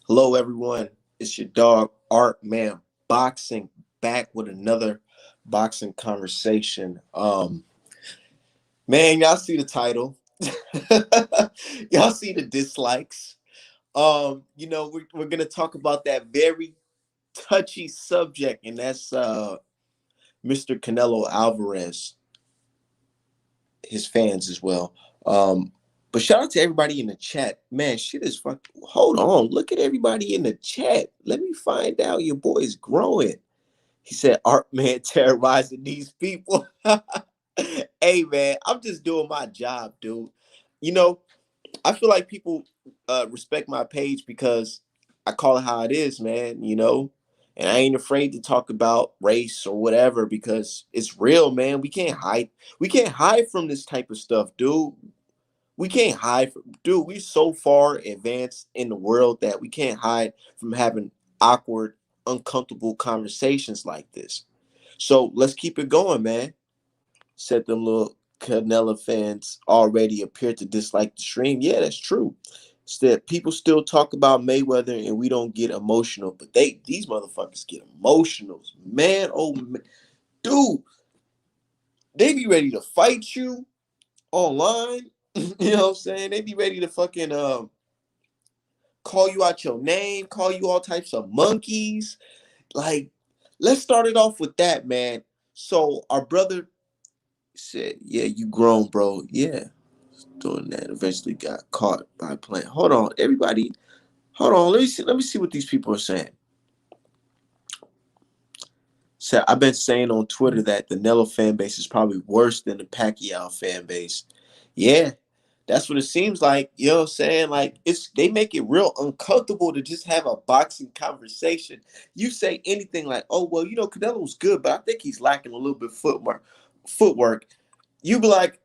Hello, everyone. It's your dog, Art Man Boxing, back with another boxing conversation. Man, y'all see the title. Y'all see the dislikes. We're gonna talk about that very touchy subject, and that's Mr. Canelo Alvarez, his fans as well. But shout out to everybody in the chat. Man, shit is fuck. Hold on. Look at everybody in the chat. Let me find out your boy is growing. He said, Art Man terrorizing these people. Hey, man, I'm just doing my job, dude. You know, I feel like people respect my page because I call it how it is, man, and I ain't afraid to talk about race or whatever because it's real, man. We can't hide from this type of stuff, dude. We can't hide from, dude, we so far advanced in the world that we can't hide from having awkward, uncomfortable conversations like this. So let's keep it going, man. Said them little Canelo fans already appear to dislike the stream. Yeah, that's true. Instead, people still talk about Mayweather and we don't get emotional, but these motherfuckers get emotional. Man, oh man. Dude, they be ready to fight you online. You know what I'm saying? They be ready to fucking call you out your name, call you all types of monkeys. Like, let's start it off with that, man. So our brother said, "Yeah, you grown, bro. Yeah, doing that. Eventually got caught by a plane. Hold on, everybody. Hold on. Let me see. Let me see what these people are saying. So I've been saying on Twitter that the Nello fan base is probably worse than the Pacquiao fan base. Yeah, that's what it seems like. You know what I'm saying? Like they make it real uncomfortable to just have a boxing conversation. You say anything like, "Oh well, Canelo's good, but I think he's lacking a little bit footwork." Footwork. You be like,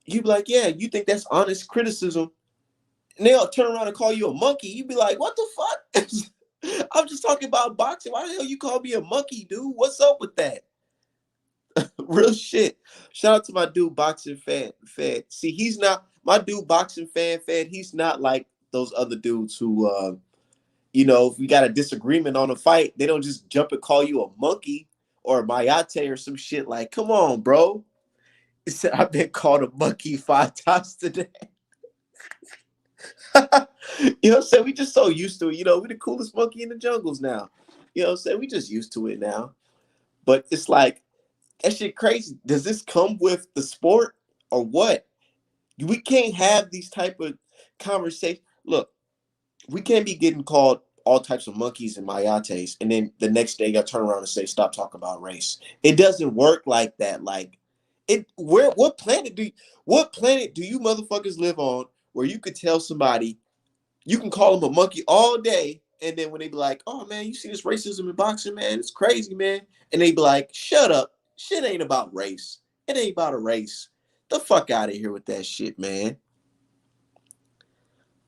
yeah, you think that's honest criticism? And they'll turn around and call you a monkey. You'd be like, what the fuck? I'm just talking about boxing. Why the hell you call me a monkey, dude? What's up with that? Real shit. Shout out to my dude, boxing fan. See, he's not my dude, boxing fan. He's not like those other dudes who, if we got a disagreement on a fight, they don't just jump and call you a monkey or a mayate or some shit. Like, come on, bro. I've been called a monkey 5 times today. You know what I'm saying? We just so used to it. We the coolest monkey in the jungles now. You know what I'm saying? We just used to it now. But it's like, that shit crazy. Does this come with the sport or what? We can't have these type of conversations. Look, we can't be getting called all types of monkeys and mayates, and then the next day you got to turn around and say, stop talking about race. It doesn't work like that. Like, what planet do you motherfuckers live on where you could tell somebody you can call them a monkey all day, and then when they be like, "Oh man, you see this racism in boxing, man? It's crazy, man," and they be like, "Shut up, shit ain't about race. It ain't about a race. The fuck out of here with that shit, man."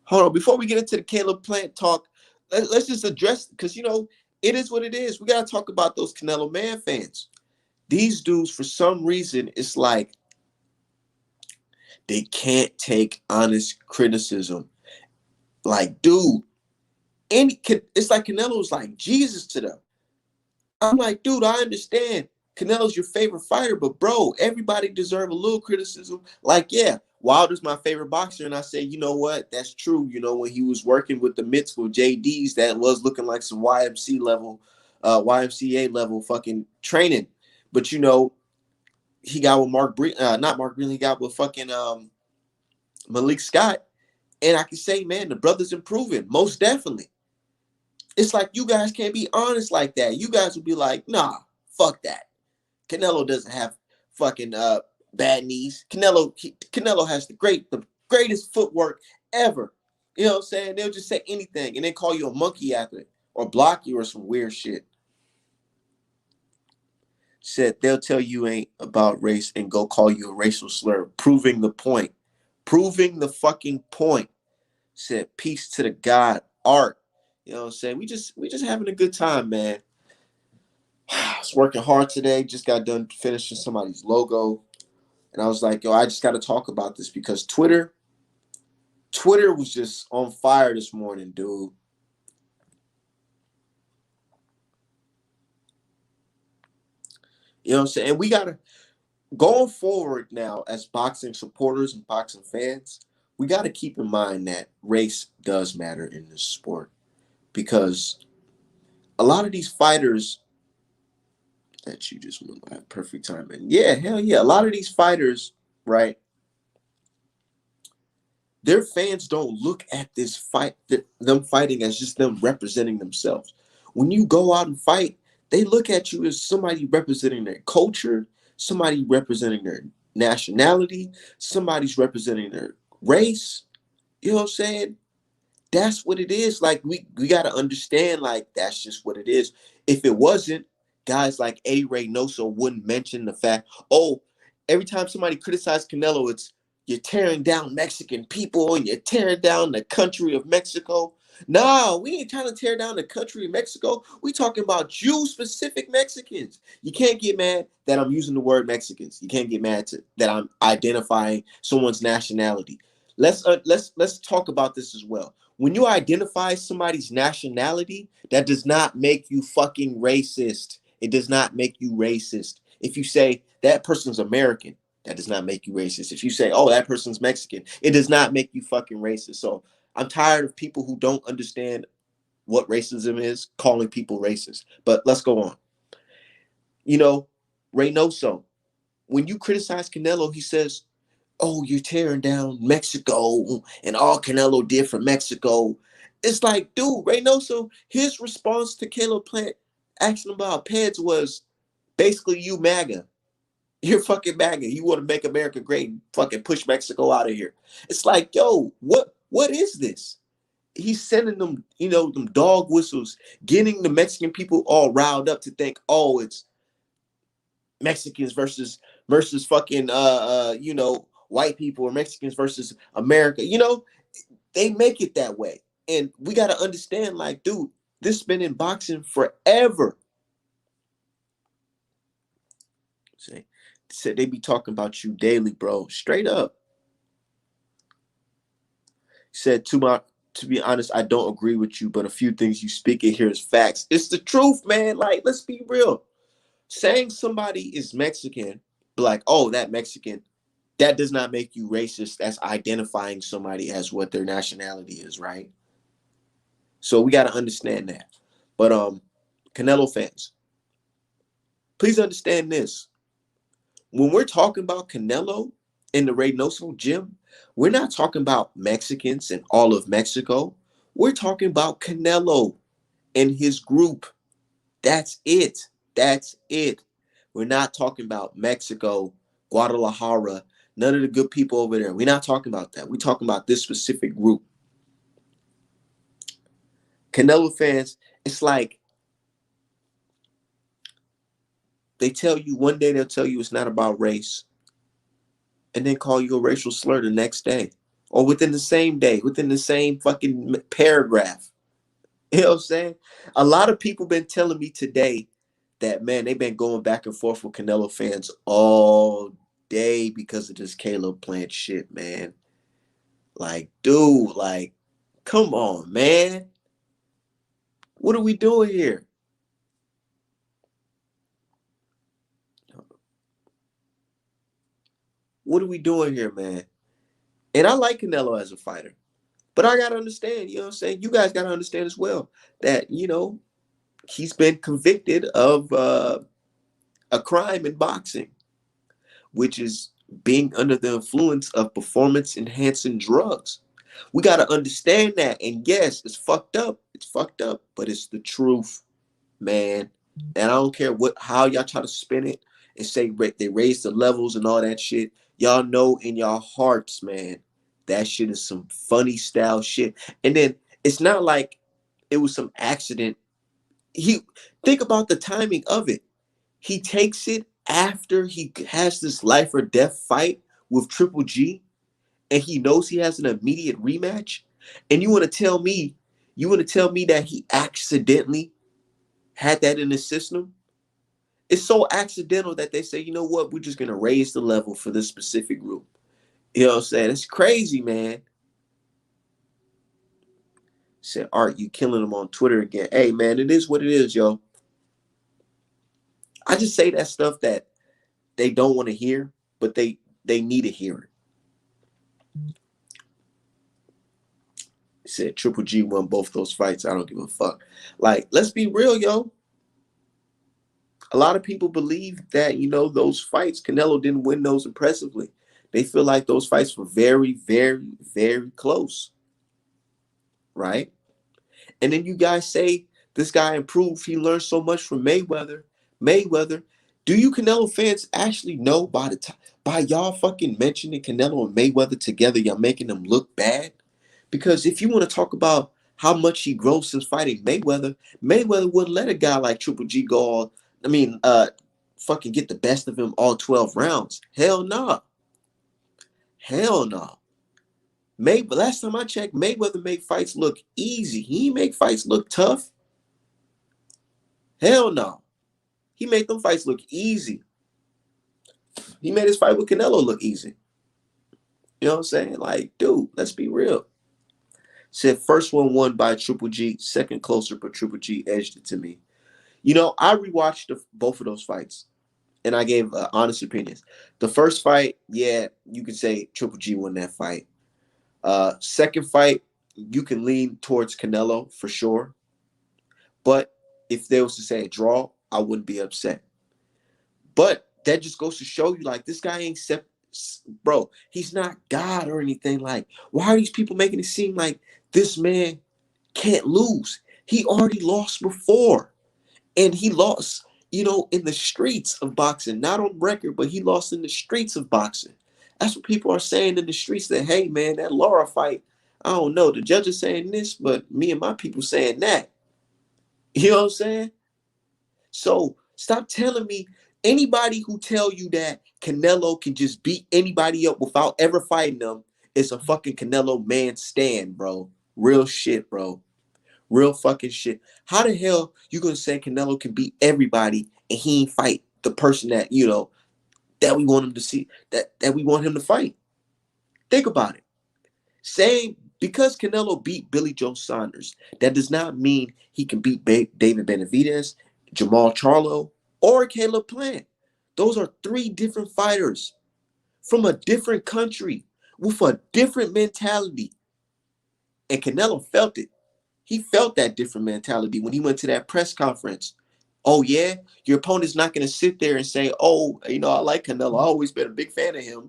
Hold on, before we get into the Caleb Plant talk, let's just address because it is what it is. We gotta talk about those Canelo Man fans. These dudes, for some reason, it's like they can't take honest criticism. Like, dude, it's like Canelo's like Jesus to them. I'm like, dude, I understand Canelo's your favorite fighter, but bro, everybody deserve a little criticism. Like, yeah, Wilder's my favorite boxer, and I say, you know what? That's true. When he was working with the mitzvah JDs, that was looking like some YMCA level fucking training. But he got with not Mark Breen, he got with fucking Malik Scott, and I can say, man, the brother's improving most definitely. It's like you guys can't be honest like that. You guys will be like, nah, fuck that. Canelo doesn't have fucking bad knees. Canelo has the greatest footwork ever. You know what I'm saying? They'll just say anything and then call you a monkey after it or block you or some weird shit. Said they'll tell you ain't about race and go call you a racial slur, proving the point. Proving the fucking point. Said peace to the God, Art. You know what I'm saying? We just having a good time, man. I was working hard today. Just got done finishing somebody's logo. And I was like, yo, I just got to talk about this because Twitter Twitter was just on fire this morning, dude. You know what I'm saying? And we gotta going forward now as boxing supporters and boxing fans, we gotta keep in mind that race does matter in this sport because a lot of these fighters that you just went by perfect timing. Yeah, hell yeah. A lot of these fighters, right? Their fans don't look at this fight, them fighting as just them representing themselves. When you go out and fight, they look at you as somebody representing their culture, somebody representing their nationality, somebody's representing their race. You know what I'm saying? That's what it is. Like we gotta understand, like that's just what it is. If it wasn't, guys like A Ray Noso wouldn't mention the fact, oh, every time somebody criticizes Canelo, it's you're tearing down Mexican people and you're tearing down the country of Mexico. No, we ain't trying to tear down the country of Mexico. We talking about you specific Mexicans. You can't get mad that I'm using the word Mexicans. You can't get mad that I'm identifying someone's nationality. Let's talk about this as well. When you identify somebody's nationality, that does not make you fucking racist. It does not make you racist. If you say that person's American, that does not make you racist. If you say, oh, that person's Mexican, it does not make you fucking racist. So I'm tired of people who don't understand what racism is calling people racist. But let's go on. You know, Reynoso, when you criticize Canelo, he says, oh, you're tearing down Mexico and all Canelo did for Mexico. It's like, dude, Reynoso, his response to Caleb Plant asking about Peds was basically you MAGA. You're fucking MAGA. You want to make America great and fucking push Mexico out of here. It's like, yo, what is this? He's sending them, them dog whistles, getting the Mexican people all riled up to think, oh, it's Mexicans versus fucking white people or Mexicans versus America. They make it that way. And we got to understand, like, dude, this has been in boxing forever. See, said they be talking about you daily, bro. Straight up. Said to be honest, I don't agree with you, but a few things you speak in here is facts. It's the truth, man. Like, let's be real. Saying somebody is Mexican, like, oh, that Mexican, that does not make you racist. That's identifying somebody as what their nationality is, right? So we got to understand that. But Canelo fans, please understand this. When we're talking about Canelo in the Reynoso gym, we're not talking about Mexicans and all of Mexico. We're talking about Canelo and his group. That's it. That's it. We're not talking about Mexico, Guadalajara, none of the good people over there. We're not talking about that. We're talking about this specific group. Canelo fans, it's like they tell you one day they'll tell you it's not about race and then call you a racial slur the next day or within the same day, within the same fucking paragraph. You know what I'm saying? A lot of people been telling me today that, man, they've been going back and forth with Canelo fans all day because of this Caleb Plant shit, man. Like, dude, like, come on, man. What are we doing here? What are we doing here, man? And I like Canelo as a fighter. But I gotta understand, you know what I'm saying? You guys gotta understand as well that, he's been convicted of a crime in boxing, which is being under the influence of performance enhancing drugs. We gotta understand that. And yes, it's fucked up. It's fucked up, but it's the truth, man. And I don't care how y'all try to spin it and say they raised the levels and all that shit. Y'all know in your hearts, man, that shit is some funny style shit. And then it's not like it was some accident. He think about the timing of it. He takes it after he has this life or death fight with Triple G, and he knows he has an immediate rematch. And you want to tell me that he accidentally had that in his system? It's so accidental that they say, you know what, we're just gonna raise the level for this specific group. You know what I'm saying? It's crazy, man. Said, Art, you killing them on Twitter again. Hey, man, it is what it is, yo. I just say that stuff that they don't want to hear, but they need to hear it. He said Triple G won both those fights. I don't give a fuck. Like, let's be real, yo. A lot of people believe that, those fights, Canelo didn't win those impressively. They feel like those fights were very, very, very close, right? And then you guys say this guy improved. He learned so much from Mayweather. Mayweather, do you Canelo fans actually know by the time by y'all fucking mentioning Canelo and Mayweather together, y'all making them look bad? Because if you want to talk about how much he grew since fighting Mayweather, Mayweather wouldn't let a guy like Triple G go all, fucking get the best of him all 12 rounds. Hell no. Nah. Hell no. Nah. Last time I checked, Mayweather made fights look easy. He make fights look tough. Hell no. He made them fights look easy. He made his fight with Canelo look easy. You know what I'm saying? Like, dude, let's be real. Said first one won by Triple G, second closer, but Triple G edged it to me. I rewatched both of those fights, and I gave honest opinions. The first fight, yeah, you could say Triple G won that fight. Second fight, you can lean towards Canelo for sure. But if there was to say a draw, I wouldn't be upset. But that just goes to show you, like, this guy ain't bro, he's not God or anything. Like, why are these people making it seem like this man can't lose? He already lost before. And he lost, in the streets of boxing, not on record, but he lost in the streets of boxing. That's what people are saying in the streets, that, hey, man, that Laura fight, I don't know. The judge is saying this, but me and my people saying that. You know what I'm saying? So stop telling me, anybody who tell you that Canelo can just beat anybody up without ever fighting them is a fucking Canelo man stand, bro. Real shit, bro. Real fucking shit. How the hell you gonna say Canelo can beat everybody and he ain't fight the person that, that we want him to see, that we want him to fight? Think about it. Saying because Canelo beat Billy Joe Saunders, that does not mean he can beat David Benavidez, Jamal Charlo, or Caleb Plant. Those are three different fighters from a different country with a different mentality. And Canelo felt it. He felt that different mentality when he went to that press conference. Oh, yeah, your opponent's not going to sit there and say, oh, I like Canelo. I always been a big fan of him.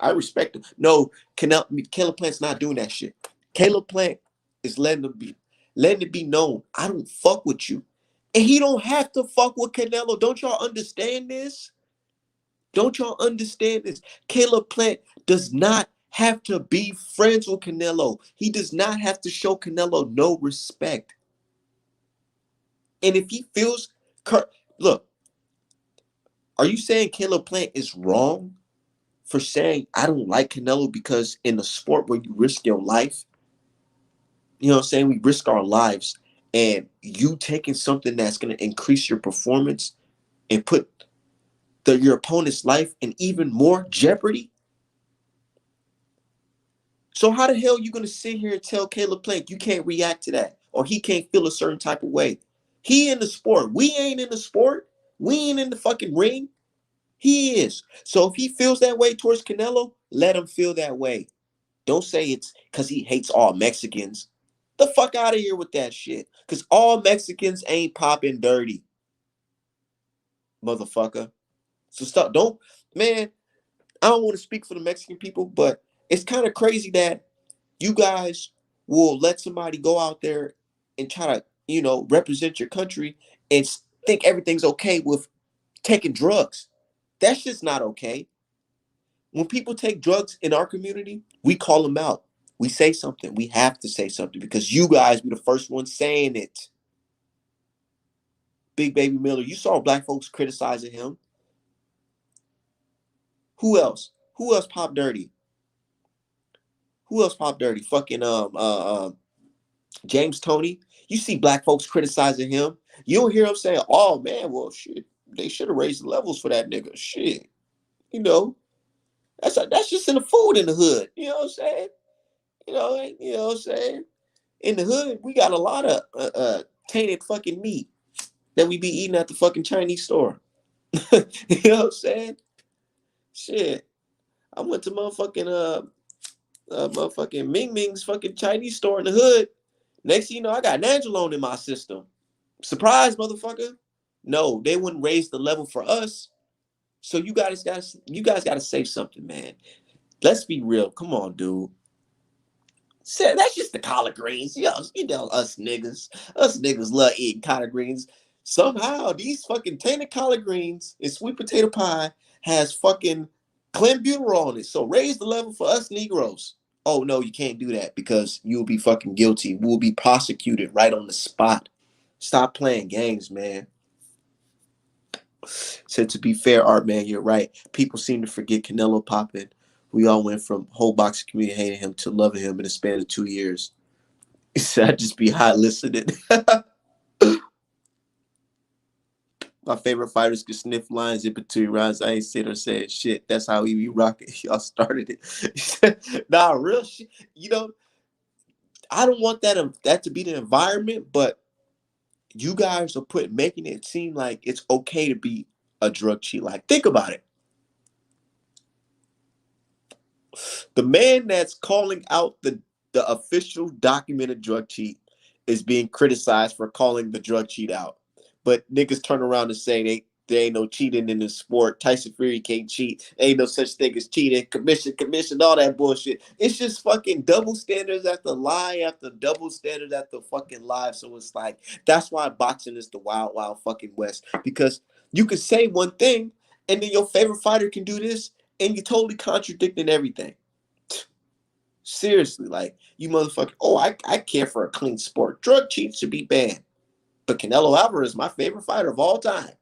I respect him. No, Caleb Plant's not doing that shit. Caleb Plant is letting it be known, I don't fuck with you. And he don't have to fuck with Canelo. Don't y'all understand this? Don't y'all understand this? Caleb Plant does not have to be friends with Canelo. He does not have to show Canelo no respect. And if he feels, look, are you saying Caleb Plant is wrong for saying I don't like Canelo because in a sport where you risk your life, you know what I'm saying, we risk our lives, and you taking something that's going to increase your performance and put your opponent's life in even more jeopardy? So how the hell are you going to sit here and tell Caleb Plant you can't react to that, or he can't feel a certain type of way? He in the sport. We ain't in the sport. We ain't in the fucking ring. He is. So if he feels that way towards Canelo, let him feel that way. Don't say it's because he hates all Mexicans. The fuck out of here with that shit. Because all Mexicans ain't popping dirty, motherfucker. So stop. Man, I don't want to speak for the Mexican people, but it's kind of crazy that you guys will let somebody go out there and try to, represent your country and think everything's okay with taking drugs. That's just not okay. When people take drugs in our community, we call them out. We say something. We have to say something because you guys be the first ones saying it. Big Baby Miller, you saw black folks criticizing him. Who else? Who else popped dirty? Who else popped dirty? Fucking James Toney. You see black folks criticizing him. You don't hear them saying, "Oh man, well shit, they should have raised the levels for that nigga." Shit, that's just in the food in the hood. You know what I'm saying? You know what I'm saying? In the hood, we got a lot of tainted fucking meat that we be eating at the fucking Chinese store. You know what I'm saying? Shit. I went to motherfucking Ming Ming's fucking Chinese store in the hood. Next thing you know, I got Nandrolone in my system. Surprise, motherfucker. No, they wouldn't raise the level for us. So you guys gotta say something, man. Let's be real. Come on, dude. That's just the collard greens. You know, us niggas love eating collard greens. Somehow these fucking tainted collard greens and sweet potato pie has fucking clenbuterol on it. So raise the level for us Negroes. Oh no, you can't do that because you'll be fucking guilty. We'll be prosecuted right on the spot. Stop playing games, man. Said to be fair, Art man, you're right. People seem to forget Canelo popping. We all went from whole boxing community hating him to loving him in a span of 2 years. He said I'd just be hot listening. My favorite fighters could sniff lines in between rounds. I ain't sit or said shit. That's how we be rocking. Y'all started it. Nah, real shit. You know, I don't want that to be the environment, but you guys are making it seem like it's okay to be a drug cheat. Like, think about it. The man that's calling out the official documented drug cheat is being criticized for calling the drug cheat out. But niggas turn around and say there ain't no cheating in the sport. Tyson Fury can't cheat. Ain't no such thing as cheating. Commission, all that bullshit. It's just fucking double standards after lie after double standards after fucking lie. So it's like, that's why boxing is the wild, wild fucking west. Because you can say one thing and then your favorite fighter can do this and you're totally contradicting everything. Seriously, like, you motherfucker. Oh, I care for a clean sport. Drug cheats should be banned. But Canelo Alvarez is my favorite fighter of all time.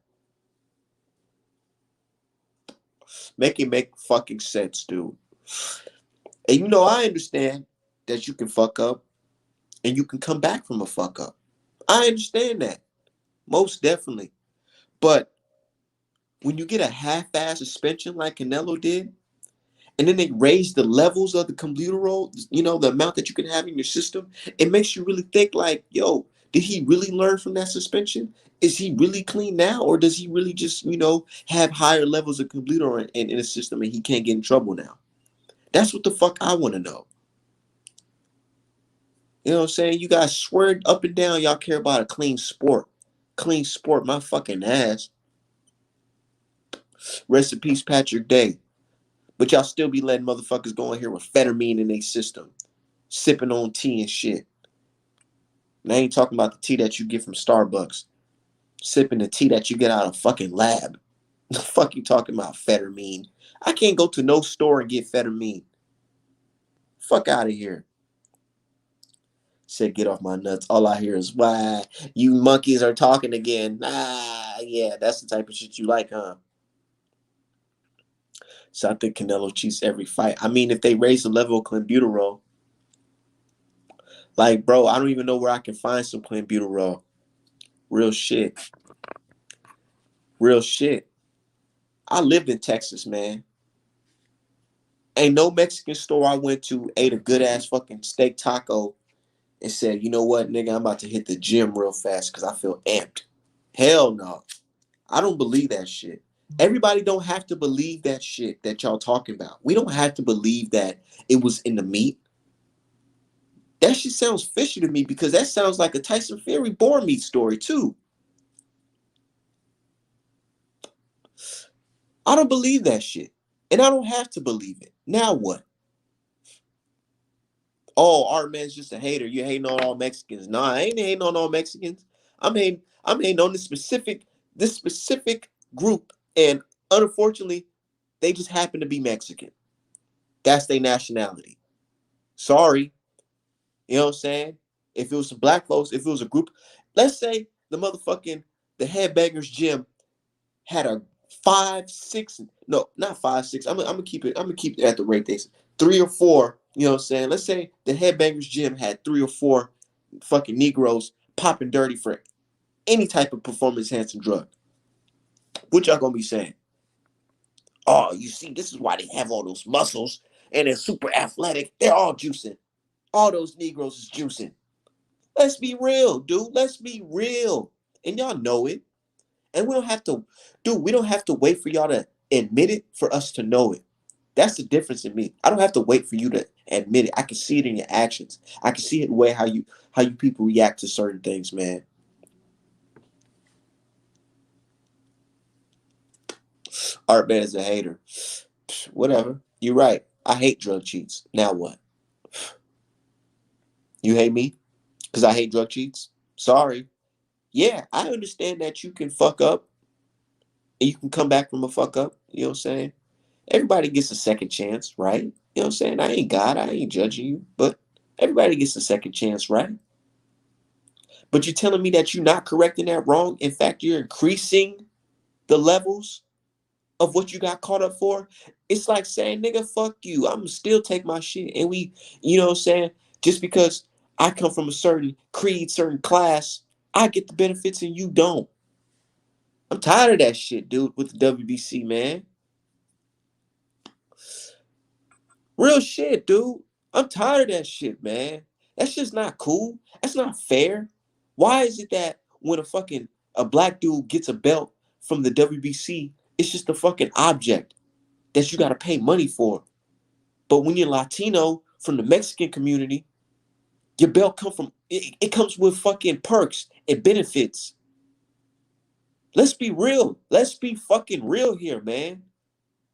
Make it make fucking sense, dude. And you know, I understand that you can fuck up and you can come back from a fuck up. I understand that. Most definitely. But when you get a half-ass suspension like Canelo did, and then they raise the levels of the clenbuterol, the amount that you can have in your system, it makes you really think like, yo, did he really learn from that suspension? Is he really clean now? Or does he really just, have higher levels of clenbuterol in his system and he can't get in trouble now? That's what the fuck I want to know. You know what I'm saying? You guys swear up and down y'all care about a clean sport. Clean sport, my fucking ass. Rest in peace, Patrick Day. But y'all still be letting motherfuckers go in here with phetamine in their system. Sipping on tea and shit. And I ain't talking about the tea that you get from Starbucks. Sipping the tea that you get out of fucking lab. The fuck you talking about phetamine? I can't go to no store and get phetamine. Fuck out of here. Said get off my nuts. All I hear is why you monkeys are talking again. Ah, yeah, that's the type of shit you like, huh? So I think Canelo cheats every fight. I mean, if they raise the level of clenbuterol, like, bro, I don't even know where I can find some clenbuterol. Real shit. Real shit. I lived in Texas, man. Ain't no Mexican store I went to, ate a good ass fucking steak taco, and said, you know what, nigga, I'm about to hit the gym real fast because I feel amped. Hell no. I don't believe that shit. Everybody don't have to believe that shit that y'all talking about. We don't have to believe that it was in the meat. That shit sounds fishy to me because that sounds like a Tyson Fury boar meat story too. I don't believe that shit. And I don't have to believe it. Now what? Oh, Art Man's just a hater. You hating on all Mexicans. Nah, I ain't hating on all Mexicans. I'm hating on this specific group. And unfortunately, they just happen to be Mexican. That's their nationality. Sorry. You know what I'm saying? If it was some black folks, if it was a group, let's say the Headbangers Gym had a 5, 6, no, not 5, 6. I'm gonna keep it at the rate they 3 or 4. You know what I'm saying? Let's say the Headbangers Gym had 3 or 4 fucking Negroes popping dirty for any type of performance enhancing drug. What y'all gonna be saying? Oh, you see, this is why they have all those muscles and they're super athletic. They're all juicing. All those Negroes is juicing. Let's be real, dude. Let's be real. And y'all know it. And we don't have to, dude, we don't have to wait for y'all to admit it for us to know it. That's the difference in me. I don't have to wait for you to admit it. I can see it in your actions. I can see it in the way how you people react to certain things, man. Art man is a hater. Whatever. You're right. I hate drug cheats. Now what? You hate me? Because I hate drug cheats? Sorry. Yeah, I understand that you can fuck up and you can come back from a fuck up. You know what I'm saying? Everybody gets a second chance, right? You know what I'm saying? I ain't God, I ain't judging you, but everybody gets a second chance, right? But you're telling me that you're not correcting that wrong. In fact, you're increasing the levels of what you got caught up for. It's like saying, nigga, fuck you. I'm still take my shit. And you know what I'm saying? Just because I come from a certain creed, certain class, I get the benefits and you don't. I'm tired of that shit, dude, with the WBC, man. Real shit, dude. I'm tired of that shit, man. That's just not cool. That's not fair. Why is it that when a black dude gets a belt from the WBC, it's just a fucking object that you gotta pay money for? But when you're Latino from the Mexican community, your belt it comes with fucking perks and benefits. Let's be real. Let's be fucking real here, man.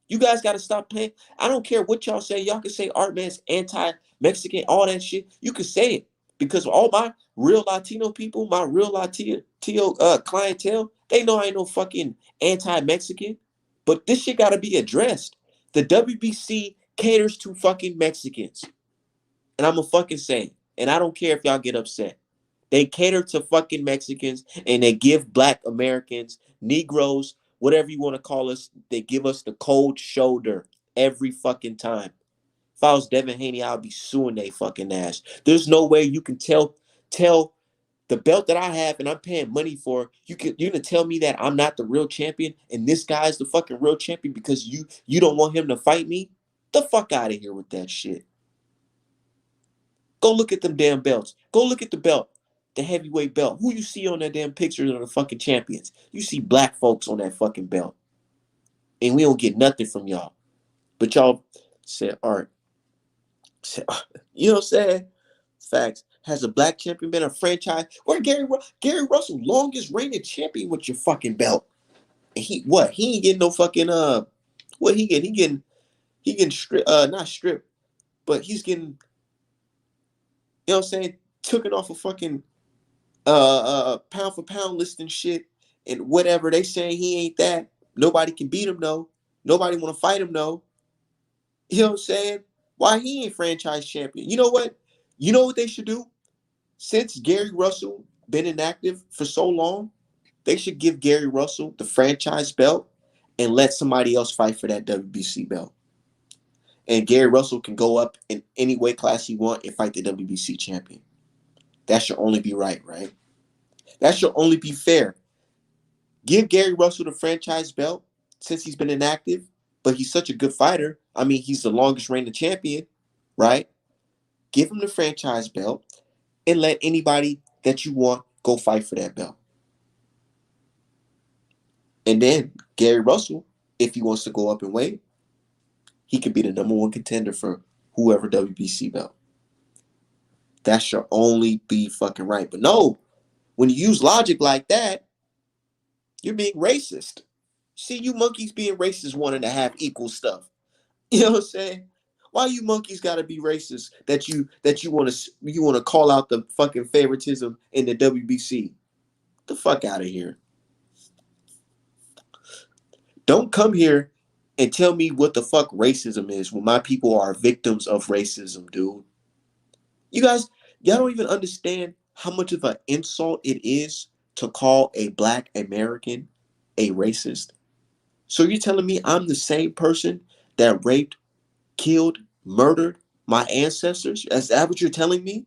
You guys got to stop playing. I don't care what y'all say. Y'all can say Art Man's anti-Mexican, all that shit. You can say it because all my real Latino people, my real Latino clientele, they know I ain't no fucking anti-Mexican. But this shit got to be addressed. The WBC caters to fucking Mexicans, and I'm a fucking say, and I don't care if y'all get upset. They cater to fucking Mexicans and they give black Americans, Negroes, whatever you want to call us, they give us the cold shoulder every fucking time. If I was Devin Haney, I'd be suing they fucking ass. There's no way you can tell the belt that I have and I'm paying money for. You're gonna tell me that I'm not the real champion and this guy's the fucking real champion because you don't want him to fight me? The fuck out of here with that shit. Go look at them damn belts. Go look at the belt, the heavyweight belt. Who you see on that damn pictures of the fucking champions? You see black folks on that fucking belt. And we don't get nothing from y'all. But y'all said, Art, said, you know what I'm saying? Facts. Has a black champion been a franchise? Where Gary Russell, longest reigning champion with your fucking belt. And he ain't getting no fucking what he getting? He getting stripped not stripped, but he's getting, you know what I'm saying, taken off a fucking pound for pound list and shit and whatever. They saying he ain't that. Nobody can beat him though. Nobody want to fight him though. You know what I'm saying? Why he ain't franchise champion? You know what? You know what they should do? Since Gary Russell been inactive for so long, they should give Gary Russell the franchise belt and let somebody else fight for that WBC belt. And Gary Russell can go up in any weight class he want and fight the WBC champion. That should only be right, right? That should only be fair. Give Gary Russell the franchise belt since he's been inactive, but he's such a good fighter. I mean, he's the longest reigning champion, right? Give him the franchise belt and let anybody that you want go fight for that belt. And then Gary Russell, if he wants to go up and weight, he could be the number one contender for whoever WBC belt. That should only be fucking right. But no, when you use logic like that, you're being racist. See, you monkeys being racist one and a half equals stuff. You know what I'm saying? Why you monkeys gotta be racist that you wanna call out the fucking favoritism in the WBC? The fuck out of here. Don't come here and tell me what the fuck racism is when my people are victims of racism, dude. You guys, y'all don't even understand how much of an insult it is to call a black American a racist. So you're telling me I'm the same person that raped, killed, murdered my ancestors? Is that what you're telling me?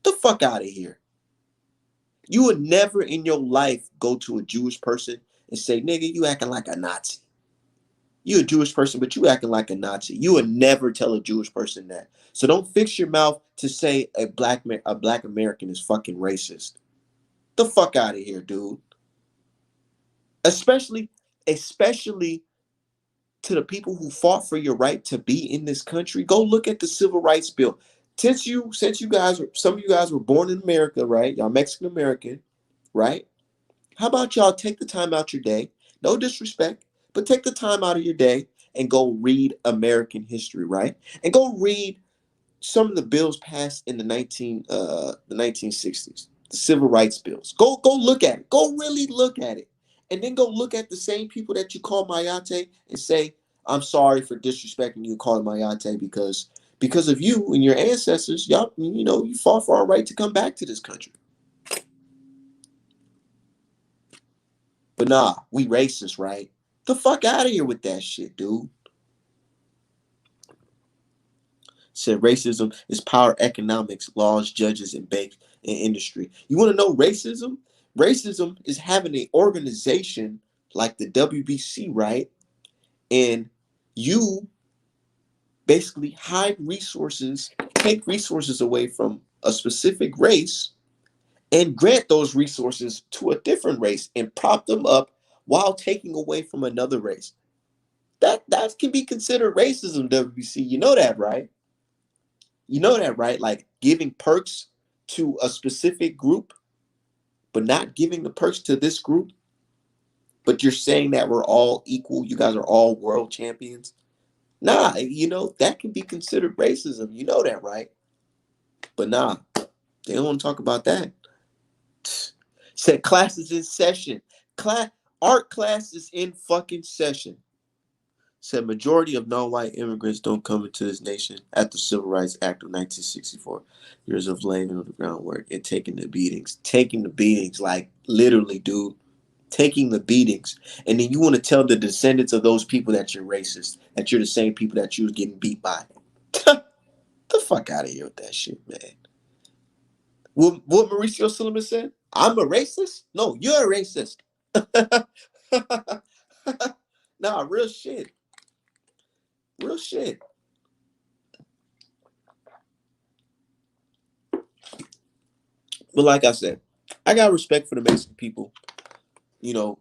The fuck out of here. You would never in your life go to a Jewish person and say, nigga, you acting like a Nazi. You a Jewish person, but you acting like a Nazi. You would never tell a Jewish person that. So don't fix your mouth to say a black American is fucking racist. The fuck out of here, dude. Especially, especially to the people who fought for your right to be in this country. Go look at the Civil Rights Bill. Since you guys, some of you guys were born in America, right? Y'all Mexican American, right? How about y'all take the time out your day? No disrespect, but take the time out of your day and go read American history, right? And go read some of the bills passed in the 1960s, the civil rights bills. Go look at it. Go really look at it. And then go look at the same people that you call Mayate and say, I'm sorry for disrespecting you, calling Mayate, because of you and your ancestors, y'all, you fought for our right to come back to this country. But nah, we racist, right? The fuck out of here with that shit, dude. Said racism is power, economics, laws, judges, and banks and industry. You want to know racism? Racism is having an organization like the WBC, right? And you basically hide resources, take resources away from a specific race, and grant those resources to a different race and prop them up while taking away from another race. That can be considered racism, WBC. You know that, right? You know that, right? Like giving perks to a specific group, but not giving the perks to this group. But you're saying that we're all equal. You guys are all world champions. Nah, that can be considered racism. You know that, right? But nah, they don't want to talk about that. Said classes in session. Class art class is in fucking session. Said majority of non-white immigrants don't come into this nation after the Civil Rights Act of 1964. Years of laying the groundwork and taking the beatings. Taking the beatings, like literally, dude. Taking the beatings. And then you want to tell the descendants of those people that you're racist, that you're the same people that you was getting beat by. The fuck out of here with that shit, man. What Mauricio Suleiman said? I'm a racist? No, you're a racist. Nah, real shit. Real shit. But like I said, I got respect for the Mexican people, you know,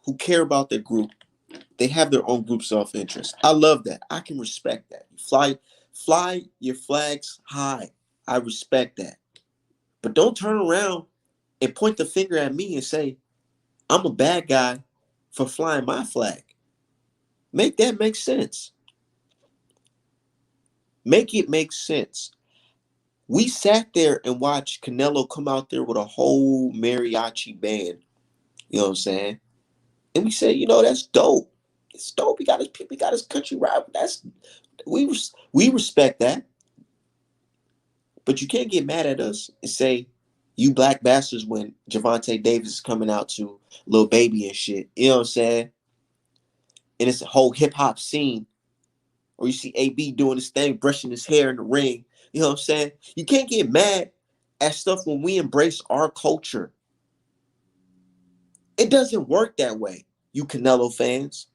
who care about their group. They have their own group self-interest. I love that. I can respect that. Fly your flags high. I respect that. But don't turn around and point the finger at me and say, I'm a bad guy for flying my flag. Make that make sense. Make it make sense. We sat there and watched Canelo come out there with a whole mariachi band. You know what I'm saying? And we said, that's dope. It's dope. He got his people, he got his country right. We respect that. But you can't get mad at us and say, you black bastards, when Javante Davis is coming out to Lil Baby and shit. You know what I'm saying? And it's a whole hip hop scene. Or you see AB doing his thing, brushing his hair in the ring. You know what I'm saying? You can't get mad at stuff when we embrace our culture. It doesn't work that way, you Canelo fans.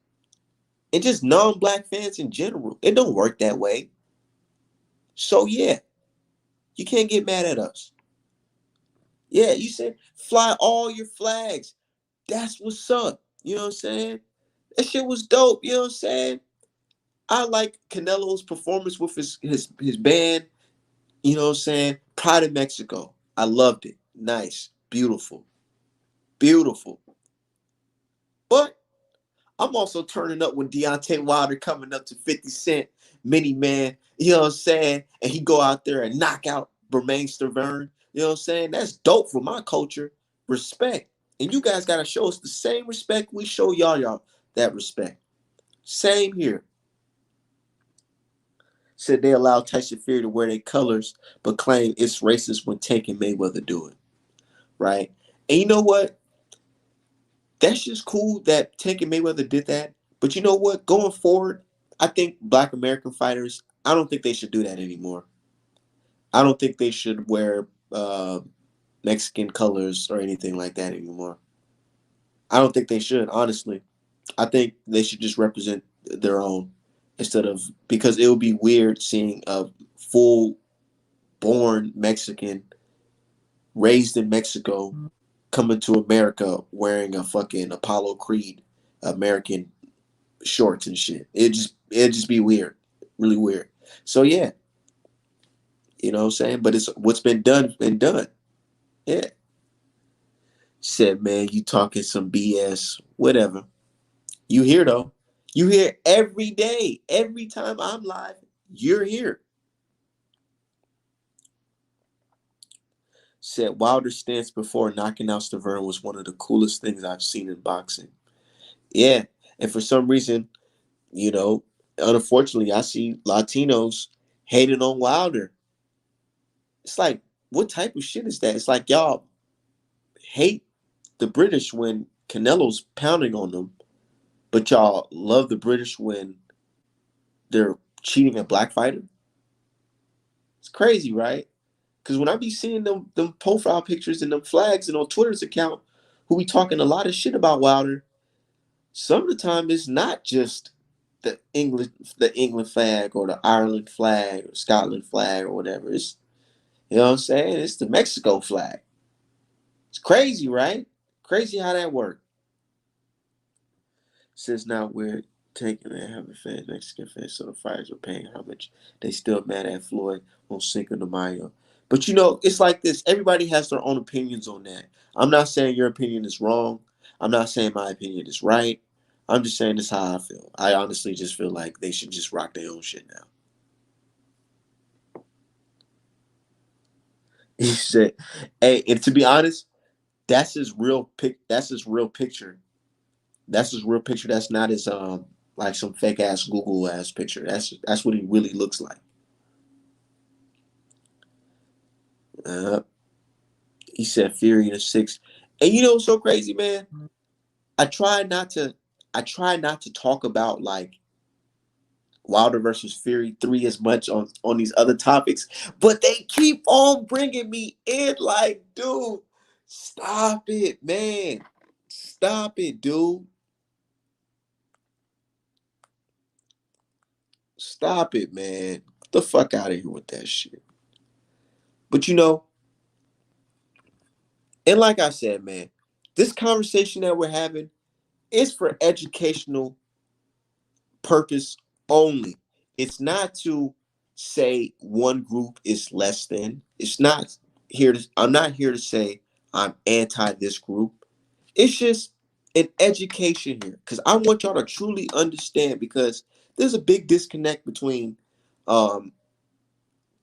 And just non-black fans in general. It don't work that way. So yeah, you can't get mad at us. Yeah, you said fly all your flags. That's what's up. You know what I'm saying? That shit was dope. You know what I'm saying? I like Canelo's performance with his band. You know what I'm saying? Pride of Mexico. I loved it. Nice. Beautiful. Beautiful. But I'm also turning up when Deontay Wilder coming up to 50 Cent, Mini Man, you know what I'm saying? And he go out there and knock out Bermain Stavern. You know what I'm saying? That's dope for my culture. Respect. And you guys got to show us the same respect we show y'all that respect. Same here. Said they allow Tyson Fury to wear their colors, but claim it's racist when Tank and Mayweather do it. Right? And you know what? That's just cool that Tank and Mayweather did that. But you know what? Going forward, I think Black American fighters, I don't think they should do that anymore. I don't think they should wear Mexican colors or anything like that anymore. I don't think they should, honestly. I think they should just represent their own. instead of, because it would be weird seeing a full born Mexican raised in Mexico coming to America wearing a fucking Apollo Creed American shorts and shit. It'd just be weird, really weird. So yeah, you know what I'm saying. But it's what's been done. Yeah. Said, man, you talking some BS, whatever. You here though. You here every day, every time I'm live. You're here. Said Wilder's stance before knocking out Stavern was one of the coolest things I've seen in boxing. Yeah, and for some reason, you know, unfortunately, I see Latinos hating on Wilder. It's like, what type of shit is that? It's like y'all hate the British when Canelo's pounding on them, but y'all love the British when they're cheating a black fighter. It's crazy, right? Because when I be seeing them profile pictures and them flags and on Twitter's account, who be talking a lot of shit about Wilder, some of the time it's not just the England flag or the Ireland flag or Scotland flag or whatever. It's, you know what I'm saying? It's the Mexico flag. It's crazy, right? Crazy how that worked. Says now we're taking and having fans, Mexican fans, so the fighters are paying how much they still mad at Floyd on Cinco de Mayo. But you know, it's like this. Everybody has their own opinions on that. I'm not saying your opinion is wrong. I'm not saying my opinion is right. I'm just saying this how I feel. I honestly just feel like they should just rock their own shit now. He said, "Hey, and to be honest, that's his real pic. That's his real picture. That's his real picture. That's not his like some fake ass Google ass picture. That's what he really looks like." Uh, he said Fury in a six. And you know what's so crazy, man? I try not to I try not to talk about like Wilder versus Fury 3 as much on these other topics, but they keep on bringing me in like, dude, stop it, man. Stop it, dude. Stop it, man. Get the fuck out of here with that shit. But you know, and like I said, man, this conversation that we're having is for educational purpose only. It's not to say one group is less than. It's not here to I'm not here to say I'm anti this group. It's just an education here cuz I want y'all to truly understand because there's a big disconnect between um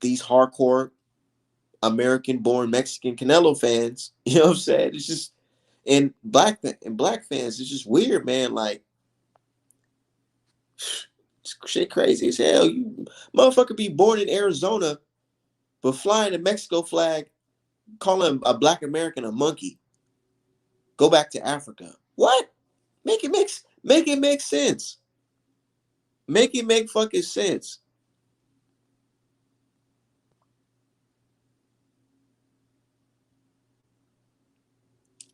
these hardcore American born Mexican Canelo fans, you know what I'm saying? It's just and black fans, it's just weird, man. Like shit crazy as hell. You motherfucker be born in Arizona, but flying the Mexico flag, calling a black American a monkey. Go back to Africa. What? Make it make sense. Make it make fucking sense.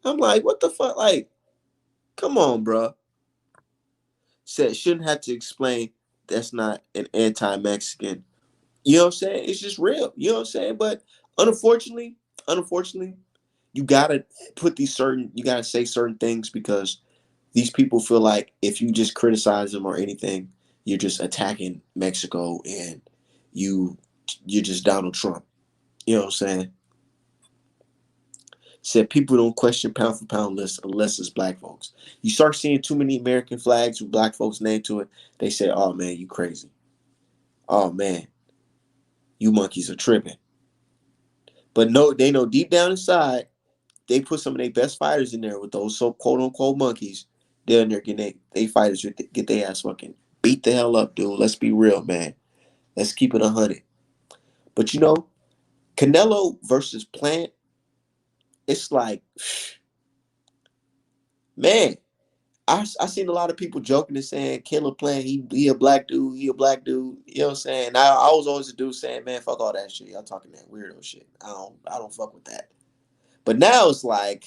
I'm like, what the fuck? Like, come on, bro. Said shouldn't have to explain that's not an anti-Mexican. You know what I'm saying? It's just real. You know what I'm saying? But unfortunately, you gotta you gotta say certain things because these people feel like if you just criticize them or anything, you're just attacking Mexico and you you're just Donald Trump. You know what I'm saying? Said people don't question pound for pound lists unless it's black folks. You start seeing too many American flags with black folks' name to it, they say, "Oh man, you crazy. Oh man, you monkeys are tripping." But no, they know deep down inside they put some of their best fighters in there with those so quote unquote monkeys. They're in there getting they fighters get their ass fucking beat the hell up, dude. Let's be real, man. Let's keep it 100. But you know, Canelo versus Plant, it's like, man, I seen a lot of people joking and saying Caleb Plant, he a black dude, he a black dude. You know what I'm saying? I was always a dude saying, man, fuck all that shit. Y'all talking that weirdo shit. I don't fuck with that. But now it's like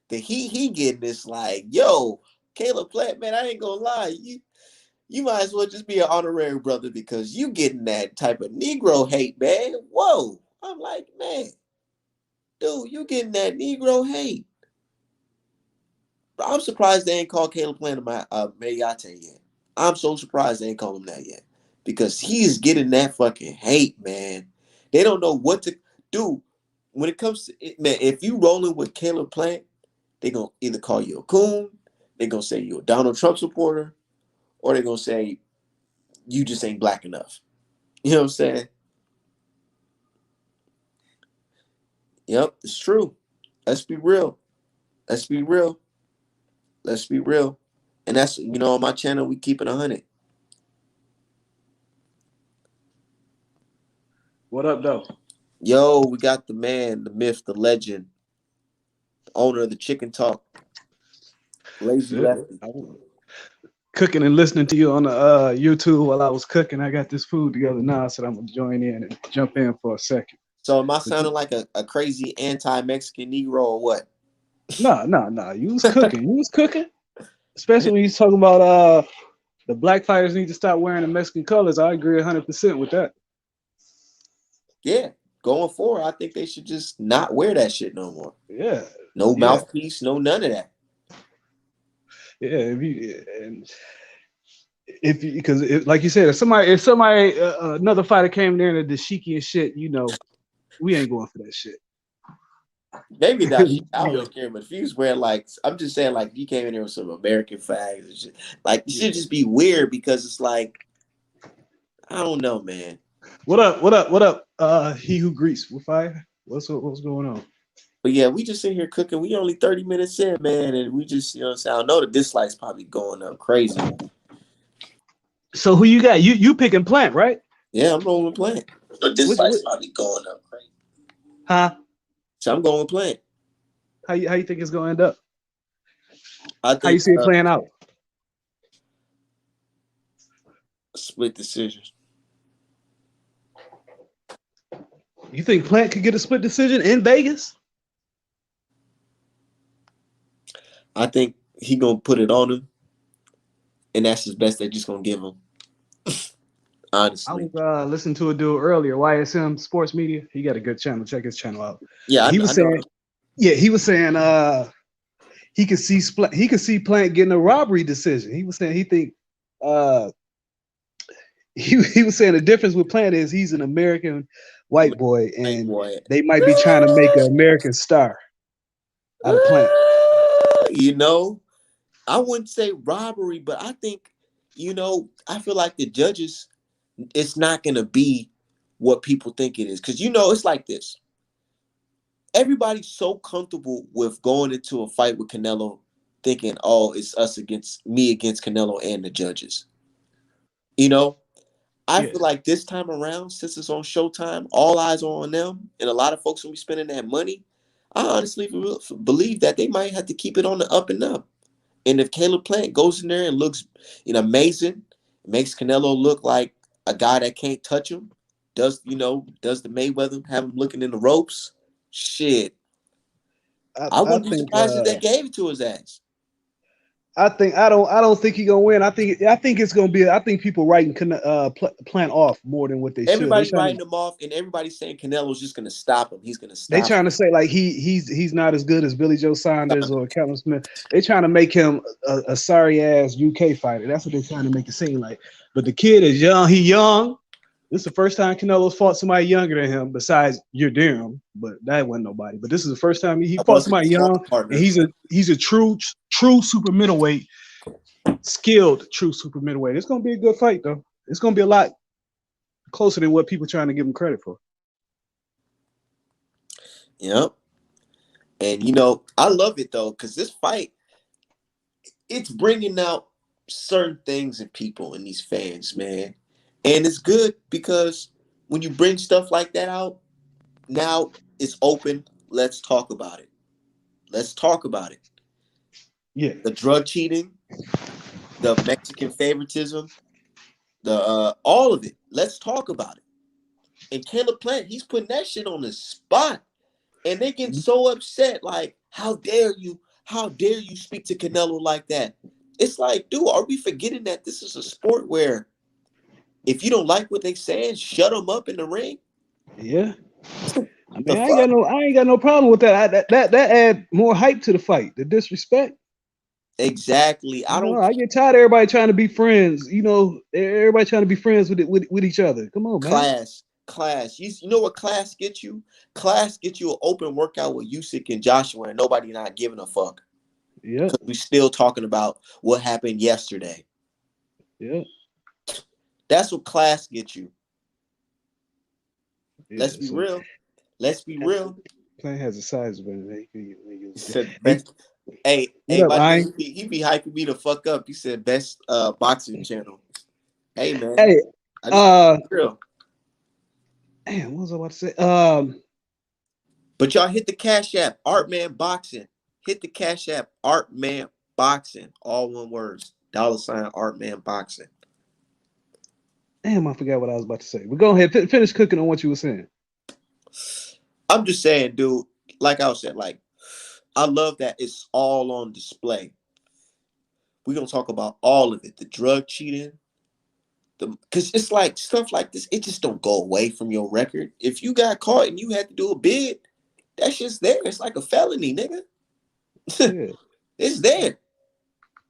the he getting this like, yo, Caleb Plant, man, I ain't gonna lie. You might as well just be an honorary brother because you getting that type of Negro hate, man. Whoa. I'm like, man, dude, you getting that Negro hate. But I'm surprised they ain't called Caleb Plant Mayate yet. I'm so surprised they ain't called him that yet. Because he is getting that fucking hate, man. They don't know what to do. When it comes to it, man, if you rolling with Caleb Plant, they gonna either call you a coon, they gonna say you a Donald Trump supporter, or they gonna say you just ain't black enough. You know what I'm saying? Yep, it's true. Let's be real. Let's be real. Let's be real. And that's, on my channel, we keep it 100. What up, though? Yo, we got the man, the myth, the legend, owner of the Chicken Talk, Lazy Shit. Lefty. I was cooking and listening to you on the YouTube while I was cooking. I got this food together now. I said I'm gonna join in and jump in for a second. So am I But you, sounding like a crazy anti-Mexican Negro or what? no. You was cooking. You was cooking. Especially when you talking about the black fighters need to stop wearing the Mexican colors. I agree 100% with that. Yeah, going forward, I think they should just not wear that shit no more. Yeah, No yeah, mouthpiece, no none of that. yeah. If you because like you said, if somebody another fighter came there and the dashiki and shit, we ain't going for that shit. Maybe not. I You know, wouldn't care, but if he was wearing like, I'm just saying, like, he came in there with some American flags and shit. Like, it should yeah. just be weird because it's like, I don't know, man. What up? What up? What up? He who greets with fire. What's going on? But yeah, we just in here cooking. We only 30 minutes in, man, and we just, what I'm saying, I know the dislikes probably going up crazy. So who you got? You picking Plant, right? Yeah, I'm going with Plant. The Which dislikes probably going up crazy. huh? So I'm going with Plant. How you think it's gonna end up? I How you think see it playing out? split decision. You think Plant could get a split decision in Vegas? I think he gonna put it on him, and that's his best they're just gonna give him. I Honestly. was listening to a dude earlier, YSM Sports Media. He got a good channel. Check his channel out. Yeah, And he I was know. saying, yeah, he was saying he could see Plant getting a robbery decision. He was saying he think uh he was saying the difference with Plant is he's an American white boy Like, and boy. they might be trying to make an American star out of Plant. You know, I wouldn't say robbery, but I think, I feel like the judges, it's not gonna be what people think it is. Cause it's like this. Everybody's so comfortable with going into a fight with Canelo thinking, oh, it's us against me against Canelo and the judges. You know, I Yeah. feel like this time around, since it's on Showtime, all eyes are on them, and a lot of folks will be spending that money. I honestly believe that they might have to keep it on the up and up. And if Caleb Plant goes in there and looks, amazing, makes Canelo look like a guy that can't touch him, does the Mayweather have him looking in the ropes? Shit, I I wouldn't be think surprised if they gave it to his ass. I don't think he's gonna win. I think it's gonna be. I think people writing Plant off more than what they should. Everybody writing him off, and everybody's saying Canelo's just going to stop him. He's going to They stop trying him. to say like he's not as good as Billy Joe Saunders or Callum Smith. They trying to make him a sorry ass UK fighter. That's what they're trying to make it seem like. But the kid is young. He young. This is the first time Canelo's fought somebody younger than him, besides Yildirim, but that wasn't nobody. But this is the first time he I fought wasn't somebody his sparring young, and partner. he's a true super middleweight, skilled true super middleweight. It's gonna be a good fight though. It's gonna be a lot closer than what people trying to give him credit for. Yep. And I love it though, because this fight, it's bringing out certain things in people and these fans, man. And it's good because when you bring stuff like that out, now it's open. Let's talk about it. Let's talk about it. Yeah, The drug cheating, the Mexican favoritism, the all of it. Let's talk about it. And Caleb Plant, he's putting that shit on the spot. And they get so upset, like, how dare you? How dare you speak to Canelo like that? It's like, dude, are we forgetting that this is a sport where if you don't like what they saying, shut them up in the ring? Yeah. I The mean, fuck? I ain't got no problem with that. That add more hype to the fight. The disrespect. Exactly. I You know, don't I get tired of everybody trying to be friends. You know, everybody trying to be friends with each other. Come on, man. class. You know what class gets you? Class gets you an open workout with Usyk and Joshua, and nobody not giving a fuck Yep. because we still talking about what happened yesterday. Yep. That's what class gets you. Let's Yeah. be So real. Let's be real. Plant has a size, but He said the he, best. Hey, what up, my I? dude, he be hyping me the fuck up. He said best boxing channel. Hey man, Hey, I just uh, real. damn, what was I about to say? But y'all hit the Cash App, Artman Boxing. Hit the Cash App, Artman Boxing. All one words. $ Artman Boxing. Damn, I forgot what I was about to say. But go ahead, finish cooking on what you were saying. I'm just saying, dude. Like I was saying, like I love that it's all on display. We're gonna talk about all of it. The drug cheating, because it's like stuff like this. It just don't go away from your record. If you got caught and you had to do a bid, that shit's there. It's like a felony, nigga. Yeah. It's there.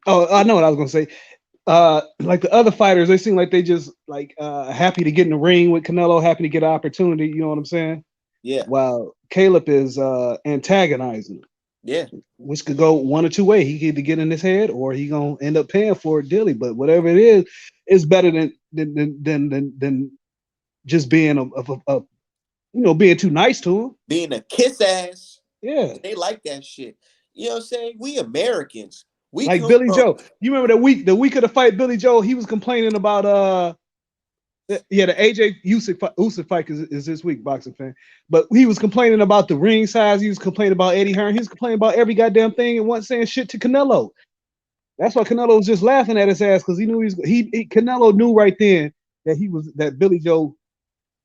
Oh, I know what I was gonna say. Like the other fighters, they seem like they just like happy to get in the ring with Canelo, happy to get an opportunity. You know what I'm saying? Yeah, While Caleb is antagonizing, yeah. which could go one or two ways. He could either get in his head or he gonna end up paying for it daily. But whatever it is, it's better than just being a being too nice to him. Being a kiss ass. Yeah. They like that shit. You know what I'm saying? We Americans. We Like come Billy from Joe. You remember the week of the fight, Billy Joe, he was complaining about yeah, the AJ Usyk fight is this week, boxing fan. But he was complaining about the ring size. He was complaining about Eddie Hearn. He was complaining about every goddamn thing and wasn't saying shit to Canelo. That's why Canelo was just laughing at his ass because he knew Canelo knew right then that Billy Joe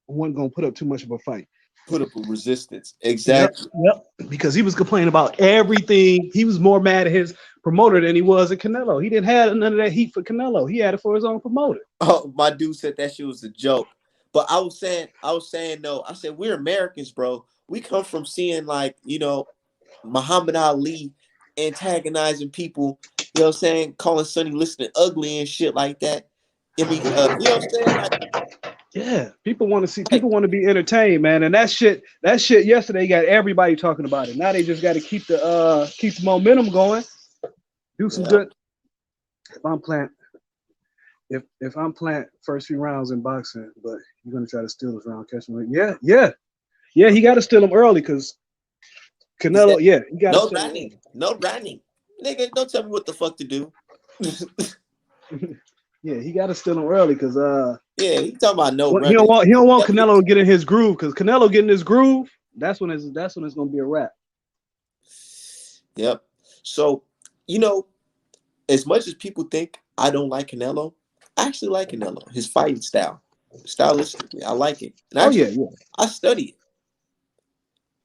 wasn't gonna put up too much of a fight. put up a resistance. Yep, Exactly. yep. Because he was complaining about everything. He was more mad at his promoter than he was at Canelo. He didn't have none of that heat for Canelo. He had it for his own promoter. Oh, my dude said that shit was a joke. But I was saying no. I said we're Americans, bro. We come from seeing like, Muhammad Ali antagonizing people, you know what I'm saying, calling Sonny Liston ugly and shit like that. I mean, you know what I'm saying? Yeah, people want to see. Like People want to be entertained, man. And that shit yesterday got everybody talking about it. Now they just got to keep the momentum going. Do some yeah. good. If I'm playing, if I'm playing first few rounds in boxing, but you're gonna try to steal this round, catch me. Yeah, yeah, yeah. He got to steal him early because He said, Canelo. Yeah, he got to no steal him running. No running. Nigga, don't tell me what the fuck to do. early. Yeah, he got to steal him early because Yeah, he talking about no well, he don't running. want he don't want That bitch- Canelo to get in his groove because Canelo getting his groove. That's when it's gonna be a wrap. Yep. So, you know, as much as people think I don't like Canelo, I actually like Canelo. His fighting style. Stylistically, I like it. And Oh yeah, actually, yeah, I study it.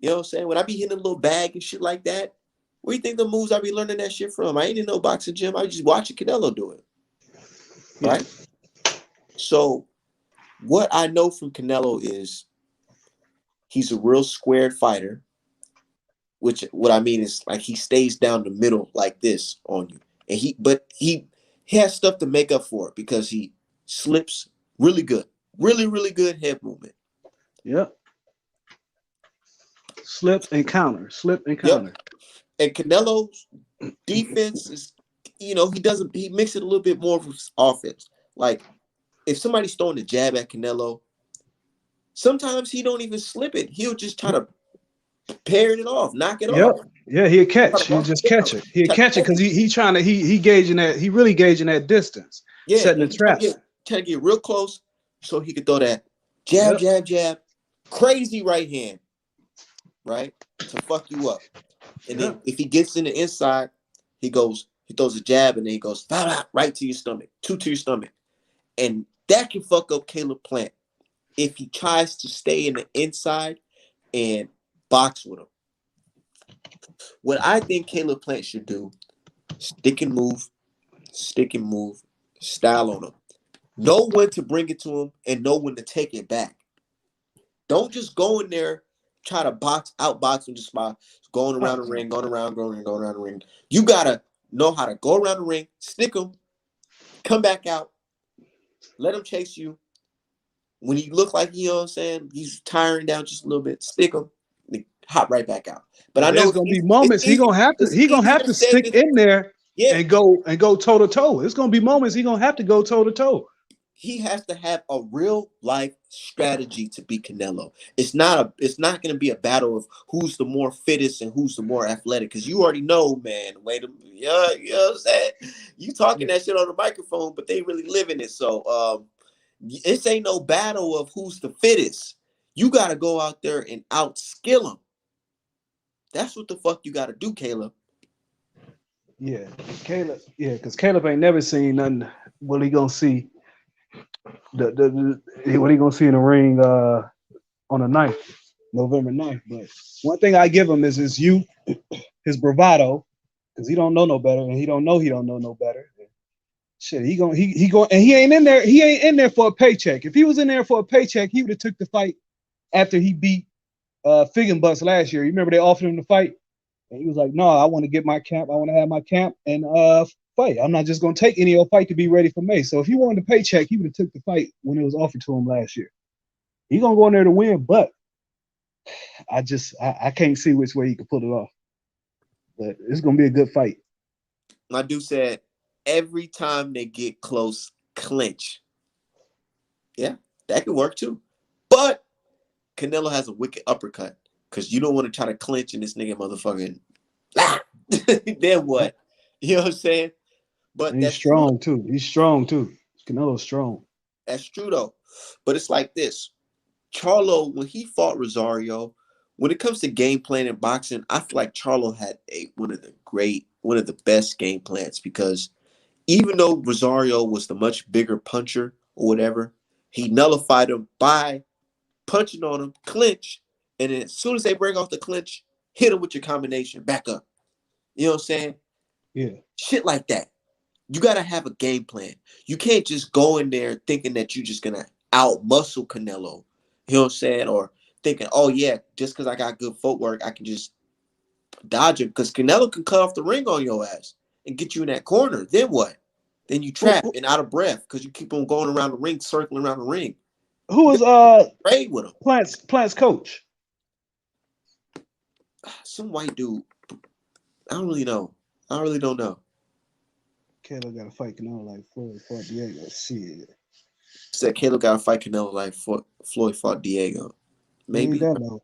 You know what I'm saying? When I be hitting a little bag and shit like that, where you think the moves I be learning that shit from? I ain't in no boxing gym. I just watching Canelo do it. yeah, Right? So what I know from Canelo is he's a real squared fighter, which what I mean is like he stays down the middle like this on you. And he has stuff to make up for it because he slips really good. Really, really good head movement. yeah. Slip and Yep. counter. And Canelo's defense is, he mix it a little bit more with his offense. Like if somebody's throwing a jab at Canelo, sometimes he don't even slip it. He'll just try to parry it off, knock it Yep. off. Yeah, he'll Try catch. to He'll walk just it down. catch it. He'll Try to catch it catch because it. he trying to he gauging that he really gauging that distance, Yeah, setting and the he trying to traps. get real close so he could throw that jab, Yep. jab, jab, crazy right hand, right? To fuck you up. And then Yep. if he gets in the inside, he throws a jab and then he goes right to your stomach, two to your stomach. And that can fuck up Caleb Plant if he tries to stay in the inside and box with him. What I think Caleb Plant should do, stick and move, stick and move, style on him. Know when to bring it to him and know when to take it back. Don't just go in there, try to outbox him just by going around the ring, going around the ring. You gotta know how to go around the ring, stick him, come back out, let him chase you. When he look like, you know what I'm saying, he's tiring down just a little bit, stick him, hop right back out. But But I know there's it's gonna be easy. It's moments easy. It's he gonna have easier to said stick than in there yeah. and go toe to toe. It's gonna be moments he gonna have to go toe to toe. He has to have a real life strategy to be Canelo. It's not going to be a battle of who's the more fittest and who's the more athletic because you already know, man. Wait a minute, yeah, you know what I'm saying? You talking Yeah, that shit on the microphone, but they really living it. So this ain't no battle of who's the fittest. You got to go out there and outskill them. That's what the fuck you got to do, Caleb. yeah, Caleb. Yeah, because Caleb ain't never seen nothing. What he gonna see? What he gonna see in the ring on the 9th, November 9th. But one thing I give him is his youth, his bravado, because he don't know no better, and he don't know no better. Shit, he going, and he ain't in there. He ain't in there for a paycheck. If he was in there for a paycheck, he would have took the fight after he beat Bus last year. You remember they offered him to fight, and he was like, "No, I want to get my camp. I want to have my camp and fight. I'm not just gonna take any old fight to be ready for May." So if he wanted a paycheck, he would have took the fight when it was offered to him last year. He gonna go in there to win, but I can't see which way he could pull it off. But it's gonna be a good fight. My dude said every time they get close, clinch. Yeah, that could work too. But Canelo has a wicked uppercut because you don't want to try to clinch and this nigga motherfucking then what? You know what I'm saying? But And he's that's true. strong too. He's strong too. Canelo's strong. That's true though. But it's like this. Charlo, when he fought Rosario, when it comes to game plan in boxing, I feel like Charlo had one of the best game plans because even though Rosario was the much bigger puncher or whatever, he nullified him by punching on him, clinch, and then as soon as they break off the clinch, hit him with your combination, back up. You know what I'm saying? Yeah. Shit like that. You gotta have a game plan. You can't just go in there thinking that you're just gonna out muscle Canelo. You know what I'm saying? Or thinking, oh yeah, just because I got good footwork, I can just dodge him. Because Canelo can cut off the ring on your ass and get you in that corner. Then what? Then you Who, trap and out of breath because you keep on going around the ring, circling around the ring. who You is gotta trade with him. Plant's coach? Some white dude. I don't really know. I really don't know. Caleb got to fight Canelo like Floyd Diego. Shit, Said Caleb got to fight Canelo like Floyd fought Diego. he ain't Maybe. that low.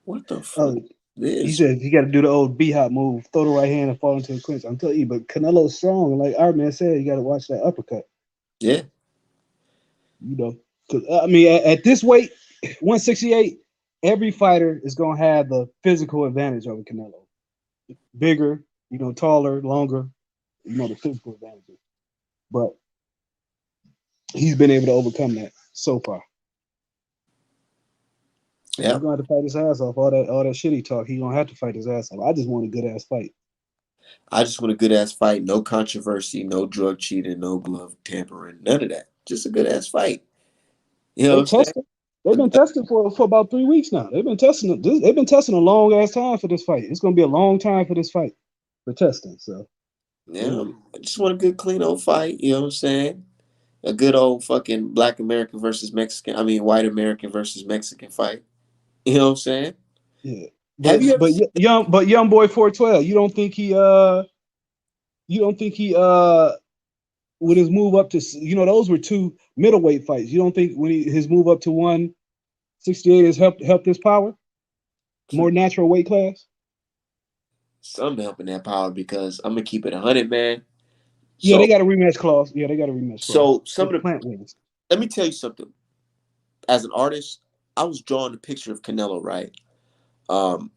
What the fuck? Oh, he This? said he got to do the old B hop move, throw the right hand and fall into the clinch. I'm telling you, but Canelo's strong. Like our man said, you got to watch that uppercut. Yeah. You know, because I mean, at this weight, 168, every fighter is gonna have the physical advantage over Canelo. Bigger, taller, longer, the physical advantages. But he's been able to overcome that so far. So he's Yeah. gonna have to fight his ass off. All that shit he talk, he's gonna have to fight his ass off. I just want a good ass fight. I just want a good ass fight. No controversy, no drug cheating, no glove tampering, none of that. Just a good ass fight. You know They what I'm tested. They've been saying? testing for about 3 weeks now. They've been testing it. They've been testing a long ass time for this fight. It's gonna be a long time for this fight for testing. So you Yeah. know, I just want a good, clean old fight. You know what I'm saying? A good old fucking black American versus Mexican. I mean, white American versus Mexican fight. You know what I'm saying? yeah. Have you ever seen? Young boy 412. You don't think he with his move up to those were two middleweight fights. You don't think when his move up to 168 has helped his power, more natural weight class? Some helping that power because I'm gonna keep it 100, man. Yeah, they So, got a rematch clause. Yeah, they got a rematch clause. so some If of the. Plant wins. Let me tell you something. As an artist, I was drawing a picture of Canelo, right? Um,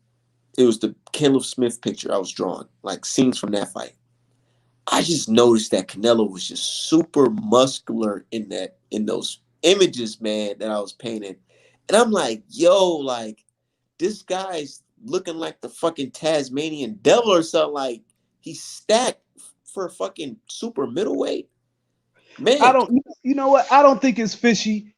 it was the Caleb Smith picture I was drawing, like scenes from that fight. I just noticed that Canelo was just super muscular in those images, man, that I was painting. And I'm like, yo, like this guy's looking like the fucking Tasmanian devil or something. Like he's stacked for fucking super middleweight. I Man, don't. You know what? I don't think it's fishy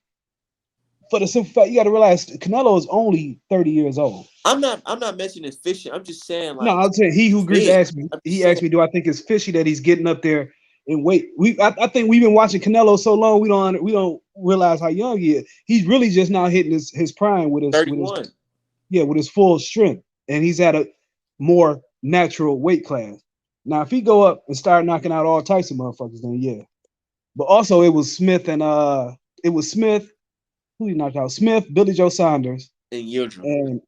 for the simple fact you got to realize Canelo is only 30 years old. I'm not mentioning fishing. I'm just saying No, like I'm saying he who he's agrees big. asked me. I'm just He saying asked me, do I think it's fishy that he's getting up there in weight? I think we've been watching Canelo so long we don't realize how young he is. He's really just now hitting his prime with his 31. yeah with his full strength, and he's at a more natural weight class. Now, if he go up and start knocking out all types of motherfuckers, then yeah. But also, it was Smith who he knocked out. Smith, Billy Joe Saunders, And Yildirim. and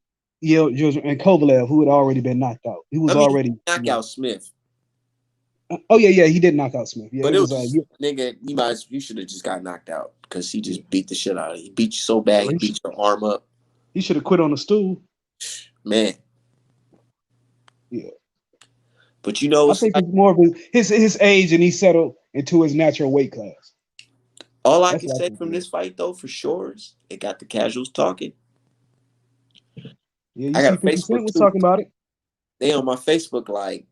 and Kovalev, who had already been knocked out. He I was mean, he already, knocked out Smith, oh yeah, yeah, he did knock out Smith. Yeah, but it it was was just nigga. You should have just got knocked out because he yeah. just beat the shit out of you. He beat you so bad. He beat your arm up, He should have quit on the stool. man. Yeah, But you know, I it's think like it's more of his age, and he settled into his natural weight class. all I That's can what I say think it from this is. fight though, for sure, is it got the casuals talking. Yeah, you I got see, a 50 Cent Facebook was too. talking about it. They on my Facebook like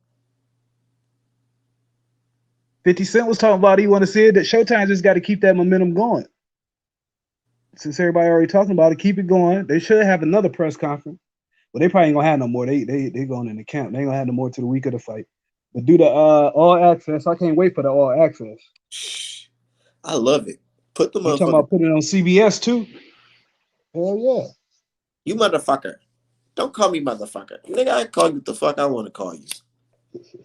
50 Cent was talking about it. You want to see it? That Showtime just got to keep that momentum going. Since everybody already talking about it, keep it going. They should have another press conference. Well, they probably ain't gonna have no more. They going in the camp. They ain't gonna have no more to the week of the fight. But do the all access. I can't wait for the all access. shh, I love it. Put the They talking motherfucker, about putting it on CBS too. Hell yeah. you motherfucker. Don't call me motherfucker. Nigga, I call you the fuck I want to call you.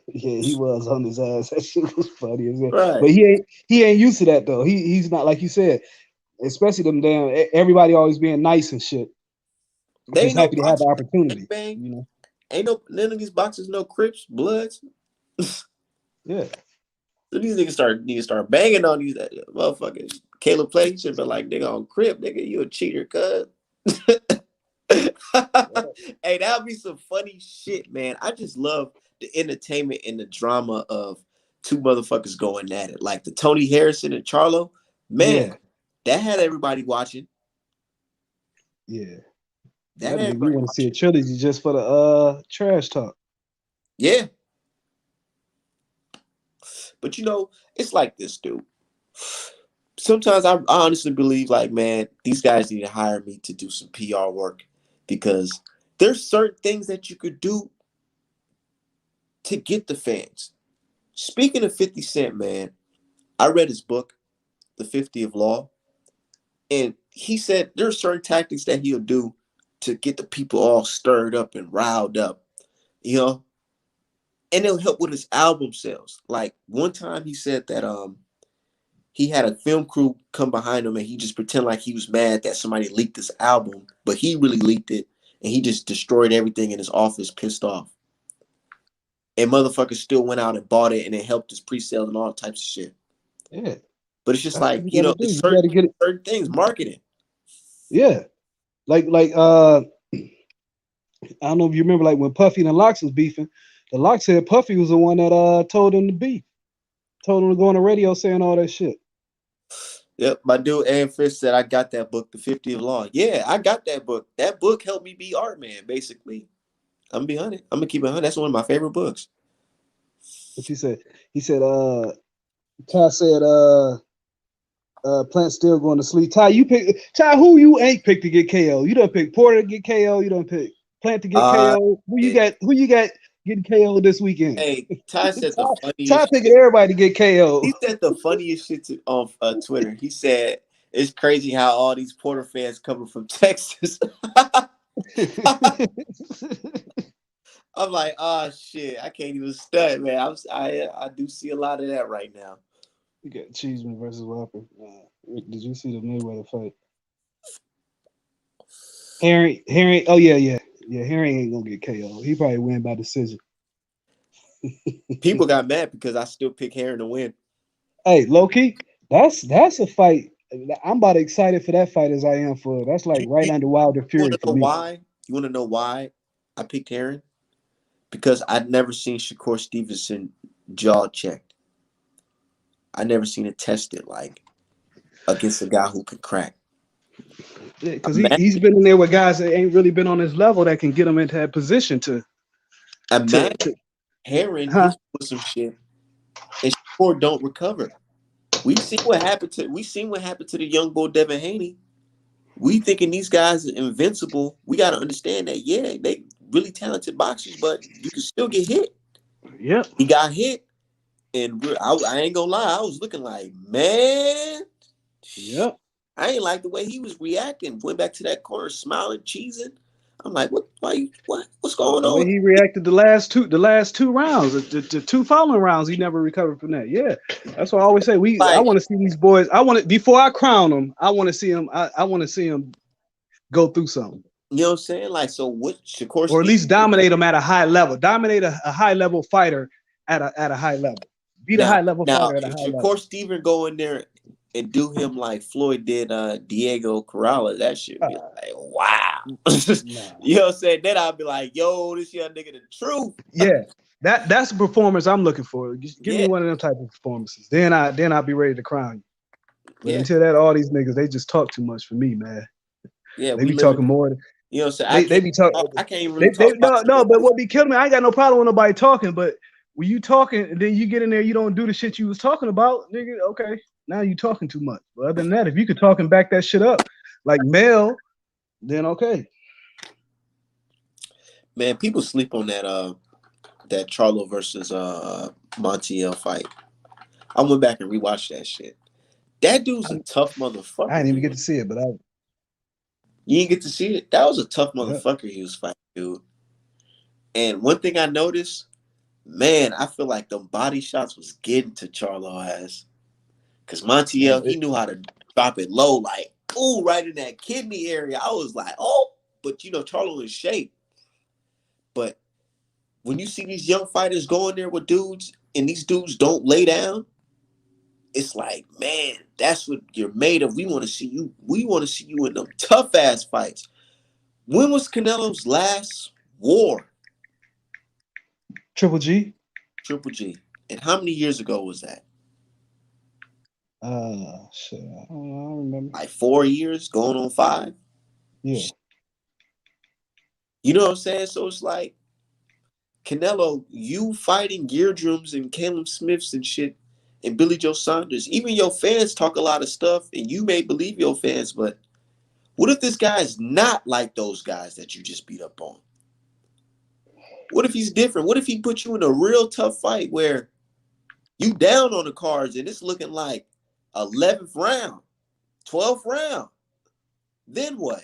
Yeah, he was on his ass. That shit was funny as hell. Right. But he ain't used to that though. He's not like you said, especially them damn everybody always being nice and shit. They Just ain't no happy to have the boxers. Bang opportunity, bang. you know. Ain't no none of these boxers no Crips, Bloods. Yeah. So these niggas start banging on these motherfuckers. Caleb Play should be like, nigga on Crip, nigga, you a cheater, cuz. Hey, that'd be some funny shit, man. I just love the entertainment and the drama of two motherfuckers going at it. Like the Tony Harrison and Charlo, man, Yeah. that had everybody watching. Yeah. That That'd had make me everybody want to see a watching. trilogy just for the trash talk. Yeah. But you know, it's like this, dude. Sometimes I honestly believe, like, man, these guys need to hire me to do some PR work because there's certain things that you could do to get the fans. Speaking of 50 Cent, man, I read his book, The 50 of Law, and he said there are certain tactics that he'll do to get the people all stirred up and riled up, you know, and it'll help with his album sales. Like one time he said that he had a film crew come behind him and he just pretended like he was mad that somebody leaked this album, but he really leaked it and he just destroyed everything in his office, pissed off. And motherfuckers still went out and bought it and it helped his pre-sales and all types of shit. Yeah. But it's just That's what like, you gotta do. it's You gotta get it. certain things, marketing. Yeah. Like I don't know if you remember like when Puffy and the Locks was beefing, the Locks said Puffy was the one that told him to beef. Told him to go on the radio saying all that shit. Yep, my dude Aaron Fish said I got that book, The 50 of Law. Yeah, I got that book. That book helped me be art man, basically. I'm gonna be honest. I'm gonna keep it 100. That's one of my favorite books. What you said? He said Ty said Plant still going to sleep. Ty, you pick Ty, who you ain't picked to get KO? You done pick Porter to get KO, you done pick Plant to get Uh KO. Who you got getting KO this weekend? hey, Ty said the Ty funniest picking shit. everybody to get KO. He said the funniest shit on Twitter. He said it's crazy how all these Porter fans coming from Texas. I'm like, oh shit, I can't even stud, man. I do see a lot of that right now. You got Cheeseman versus Whopper. Did you see the Mayweather fight? Harry. Oh yeah. Harry ain't gonna get KO. He probably win by decision. People got mad because I still pick Heron to win. Hey, low key, that's a fight. I'm about as excited for that fight as I am for. That's like You, right you under Wilder want Fury to for know me. why? You want to know why I picked Heron? Because I'd never seen Shakur Stevenson jaw checked. I never seen it tested like against a guy who can crack. Because Ima- he's been in there with guys that ain't really been on his level that can get him into that position Imagine to Heron huh? hit you with some shit and Shakur don't recover. We seen what happened to the young boy Devin Haney. We thinking these guys are invincible. We got to understand that, yeah, they really talented boxers, but you can still get hit. Yep, He got hit, and I ain't gonna lie, I was looking like, man, yep. I ain't like the way he was reacting. Went back to that corner, smiling, cheesing. I'm like, what? Why? What's going The way on? he reacted the last two rounds, the two following rounds, he never recovered from that. Yeah, that's what I always say. I Like, want to see these boys. I want to before I crown them. I want to see them. I want to see them go through something, you know what I'm saying? Like, so what? Shakur or at Steve, least dominate them at a high level. Dominate a high level fighter at a high level. Beat a now, high level now, fighter at a if high level. Shakur Steven go in there and do him like Floyd did Diego Corrales, that should be like, wow. Nah. You know what I'm saying? Then I'll be like, yo, this young nigga the truth. Yeah, that's the performance I'm looking for. Give me Yeah, one of them type of performances. Then I'll be ready to crown you. But yeah, until that, all these niggas they just talk too much for me, man. yeah. They We be live in, talking more. you know what I'm saying? They be talking. I can't even really talk about No. Shakur. But what be killing me? I ain't got no problem with nobody talking. But when you talking, and then you get in there, you don't do the shit you was talking about, nigga. Okay, now you talking too much. But other than that, if you could talk and back that shit up, like Mel, then okay. Man, people sleep on that Charlo versus Montiel fight. I went back and rewatched that shit. That dude's a tough I motherfucker, didn't even get dude. to see it, but I You didn't get to see it. That was a tough yeah. motherfucker he was fighting, dude. And one thing I noticed, man, I feel like them body shots was getting to Charlo ass. Cause Montiel, he It, knew how to drop it low, like, ooh, right in that kidney area. I was like, oh, but Charlo in shape. But when you see these young fighters going there with dudes and these dudes don't lay down, it's like, man, that's what you're made of. We want to see you. We want to see you in them tough ass fights. When was Canelo's last war? Triple G. Triple G. And how many years ago was that? Shit. I don't remember. Like 4 years, going on five. Yeah. You know what I'm saying? So it's like Canelo, you fighting Geardrums and Caleb Smiths and shit, and Billy Joe Saunders. Even your fans talk a lot of stuff, and you may believe your fans, but what if this guy is not like those guys that you just beat up on? What if he's different? What if he put you in a real tough fight where you down on the cards and it's looking like 11th round, 12th round? Then what?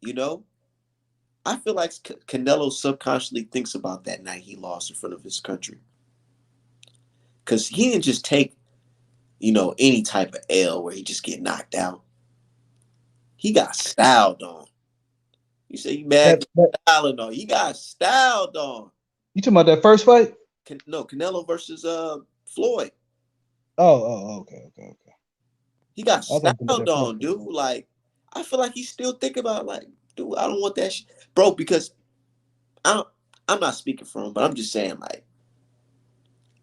You know? I feel like Canelo subconsciously thinks about that night he lost in front of his country. Because he didn't just take, any type of L where he just get knocked out. He got styled on. You say you mad, That styling on. He got styled on. you talking about that first fight? No, Canelo versus Floyd. Okay. He got I thought you about styled that first on, fight. dude. Like, I feel like he's still thinking about like, dude, I don't want that shit. Bro, because I don't, I'm not speaking for him, but I'm just saying, like,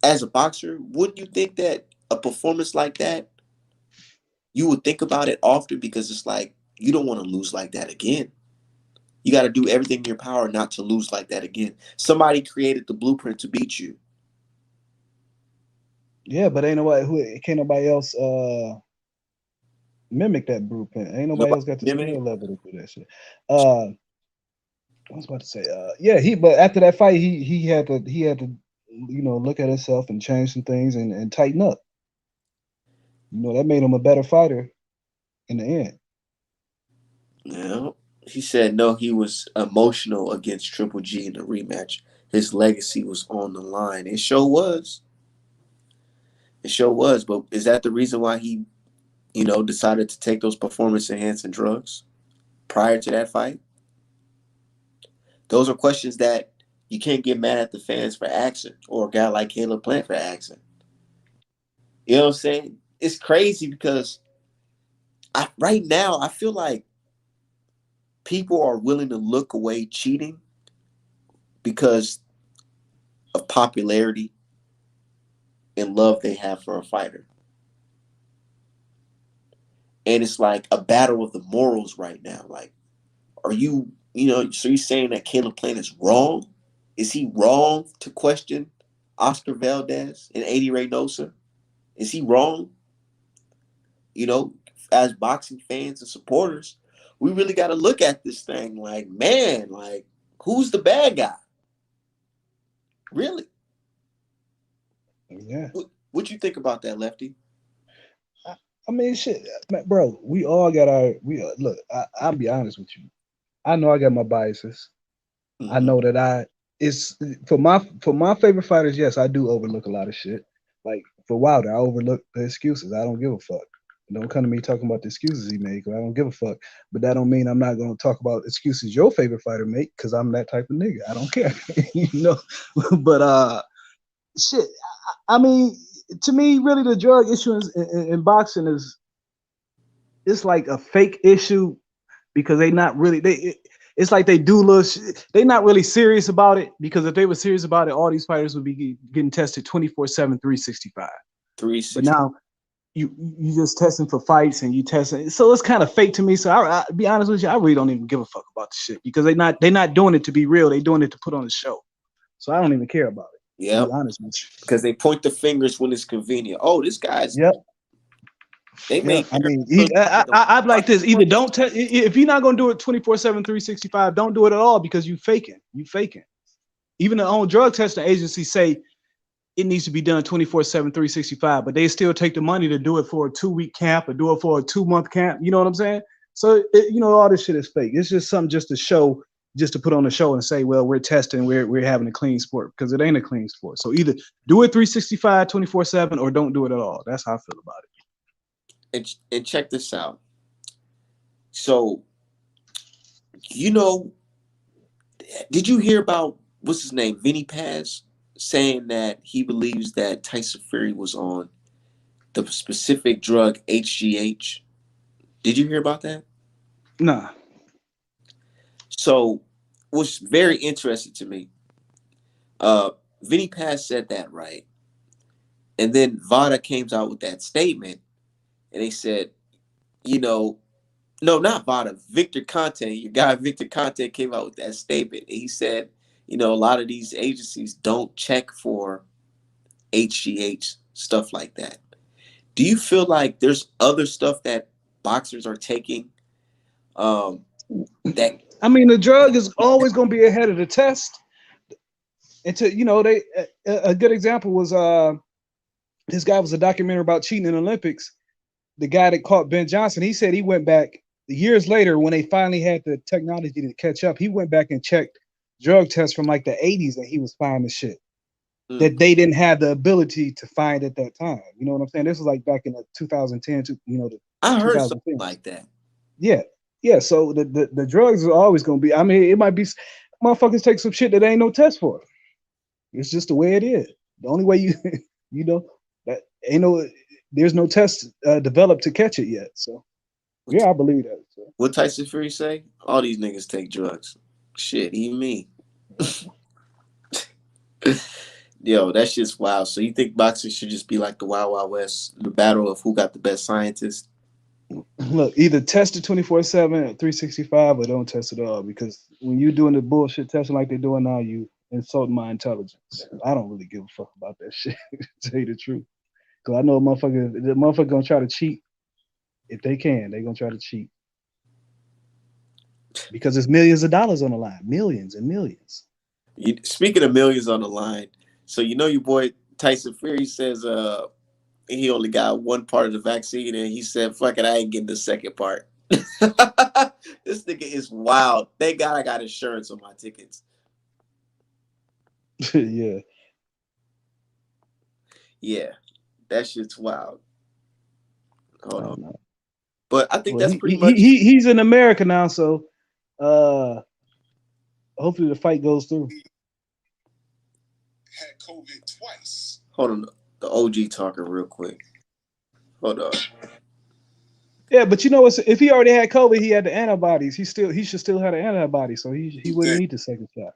as a boxer, wouldn't you think that a performance like that, you would think about it often because it's like you don't want to lose like that again. You got to do everything in your power not to lose like that again. Somebody created the blueprint to beat you. Yeah, but ain't nobody who can't nobody else mimic that blueprint. Ain't nobody Nobody else got the mimic. skill level to do that shit. I was about to say, yeah, but after that fight, he had to look at himself and change some things and tighten up. That made him a better fighter in the end. No, he said no. He was emotional against Triple G in the rematch. His legacy was on the line. It sure was. It sure was. But is that the reason why he, decided to take those performance enhancing drugs prior to that fight? Those are questions that you can't get mad at the fans for asking or a guy like Caleb Plant for asking. You know what I'm saying? It's crazy because right now I feel like people are willing to look away cheating because of popularity and love they have for a fighter. and it's like a battle of the morals right now. Like, are you, so you're saying that Caleb Plant is wrong? Is he wrong to question Oscar Valdez and Eddie Reynosa? Is he wrong? You know, as boxing fans and supporters, we really got to look at this thing like, man, like, who's the bad guy? Really? Yeah. What you think about that, Lefty? I mean, shit, man, bro. We all got our. We look. I'll be honest with you. I know I got my biases. I Mm-hmm. know that it's for my favorite fighters. Yes, I do overlook a lot of shit. Like for Wilder, I overlook the excuses. I don't give a fuck. Don't come to me talking about the excuses he made, 'cause I don't give a fuck. But that don't mean I'm not gonna talk about excuses your favorite fighter make, because I'm that type of nigga. I don't care, you know. But shit. I mean, to me, really, the drug issue in boxing is it's like a fake issue because they not really it's like they do they not really serious about it, because if they were serious about it, all these fighters would be getting tested 24/7, 365. But 360. now you just testing for fights and you testing, so it's kind of fake to me. So I be honest with you, I really don't even give a fuck about the shit, because they not doing it to be real, they doing it to put on a show. So I don't even care about it, to be Yep. honest with Because they point the fingers when it's convenient. Oh, this guy's, you. Yep. they Yeah, made I Aaron mean, look like a I'd like this. Either don't if you're not gonna do it 24/7, 365, don't do it at all, because you faking. You faking. Even the own drug testing agency say it needs to be done 24/7, 365, but they still take the money to do it for a 2 week camp or do it for a 2 month camp. You know what I'm saying? So all this shit is fake. It's just something just to show, just to put on the show and say, well, we're testing, we're having a clean sport, because it ain't a clean sport. So either do it 365, 24/7, or don't do it at all. That's how I feel about it. and check this out. So, you know, did you hear about what's his name, Vinny Paz, saying that he believes that Tyson Fury was on the specific drug HGH? Did you hear about that? Nah. So, what's very interesting to me, uh, Vinny Paz said that, right? And then Vada came out with that statement, and they said, you know, no, not Vada, Victor Conte, your guy Victor Conte came out with that statement. And he said, a lot of these agencies don't check for HGH, stuff like that. Do you feel like there's other stuff that boxers are taking that I mean, the drug is always going to be ahead of the test. Until they a good example was this guy was a documentary about cheating in the Olympics. The guy that caught Ben Johnson, he said he went back years later when they finally had the technology to catch up. He went back and checked drug tests from like the 80s, and he was finding shit mm, that they didn't have the ability to find at that time. You know what I'm saying? This was like back in the 2010, the I heard something 2010s. like that. Yeah, yeah. So the drugs are always gonna be. I mean, it might be motherfuckers take some shit that ain't no test for. It's just the way it is. The only way you that ain't no there's no test developed to catch it yet. So What, yeah, I believe that. So. what Tyson Fury say? All these niggas take drugs. Shit, even me. Yo, that's just wild. So you think boxing should just be like the Wild Wild West, the battle of who got the best scientists? Look, either test it 24/7 or 365, or don't test it at all. Because when you're doing the bullshit testing like they're doing now, you insult my intelligence. I don't really give a fuck about that shit, to tell you the truth. Because I know the motherfucker gonna try to cheat if they can. They gonna try to cheat because there's millions of dollars on the line, millions and millions. Speaking of millions on the line, so your boy Tyson Fury says he only got one part of the vaccine, and he said, "Fuck it, I ain't getting the second part." This nigga is wild. Thank God I got insurance on my tickets. Yeah. Yeah, that shit's wild. Hold Oh on, no. but I think Well, that's he, pretty he much. he he's in America now, so uh hopefully the fight goes through. Had COVID twice. Hold on, the OG talking real quick. Hold on. Yeah, but if he already had COVID, he had the antibodies. He should still have the antibodies, so he wouldn't need the second shot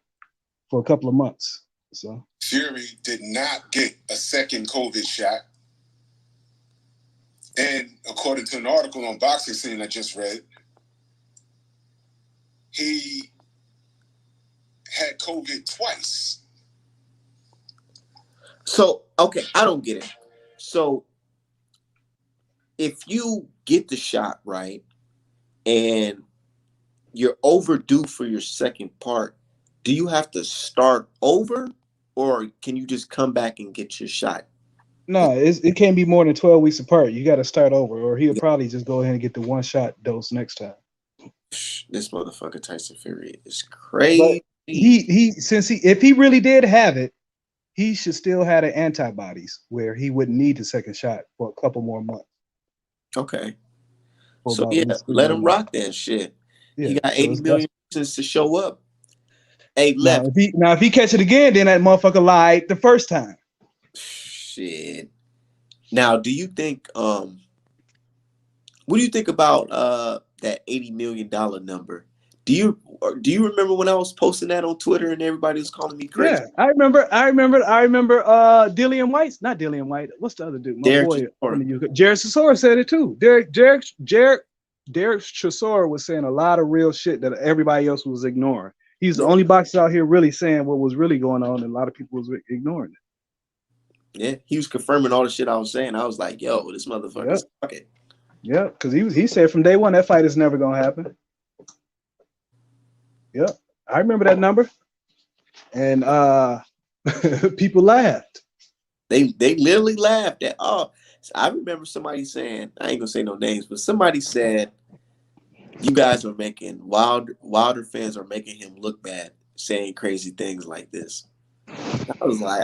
for a couple of months. So Fury did not get a second COVID shot. And according to an article on Boxing Scene I just read, he had COVID twice. So, okay, I don't get it. So, if you get the shot, right, and you're overdue for your second part, do you have to start over, or can you just come back and get your shot? No, it can't be more than 12 weeks apart. You got to start over, or he'll probably just go ahead and get the one shot dose next time. This motherfucker Tyson Fury is But crazy. he since he if he really did have it, he should still have the antibodies where he wouldn't need the second shot for a couple more months. Okay. For So about yeah, at least 3 let more him months. rock that shit. He Yeah. got So 80 it's best. million reasons to show up. Hey, Now left. if he catch it again, then that motherfucker lied the first time. Shit. Now, do you think what do you think about that $80 million number? Do you remember when I was posting that on Twitter and everybody was calling me crazy? Yeah, I remember. Dillian White's not Dillian White. What's the other dude? My Derek boy from Chisora. the UK. Jared Chisora said it too. Derek Chisora was saying a lot of real shit that everybody else was ignoring. He's the Yeah, only boxer out here really saying what was really going on, and a lot of people was ignoring it. yeah. He was confirming all the shit I was saying. I was like, yo, this Yeah, motherfucker's fucking. yeah, because he said from day one that fight is never gonna happen. Yeah, I remember that number, and people laughed. They literally laughed at I remember somebody saying, I ain't gonna say no names, but somebody said you guys are making Wilder fans are making him look bad saying crazy things like this. I was like,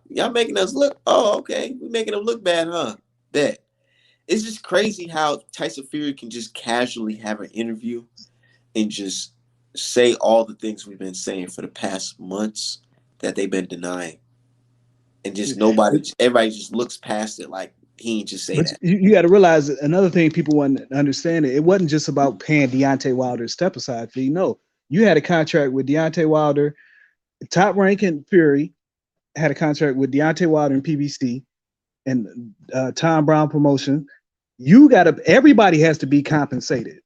y'all making us look, oh, okay. We making him look bad, huh? Bet. It's just crazy how Tyson Fury can just casually have an interview and just say all the things we've been saying for the past months that they've been denying. And just everybody just looks past it like he ain't just say But that. you got to realize another thing people wouldn't understand it. It wasn't just about paying Deontay Wilder step aside fee. No, you had a contract with Deontay Wilder, top ranking Fury had a contract with Deontay Wilder and PBC and Tom Brown Promotion. You got to everybody has to be compensated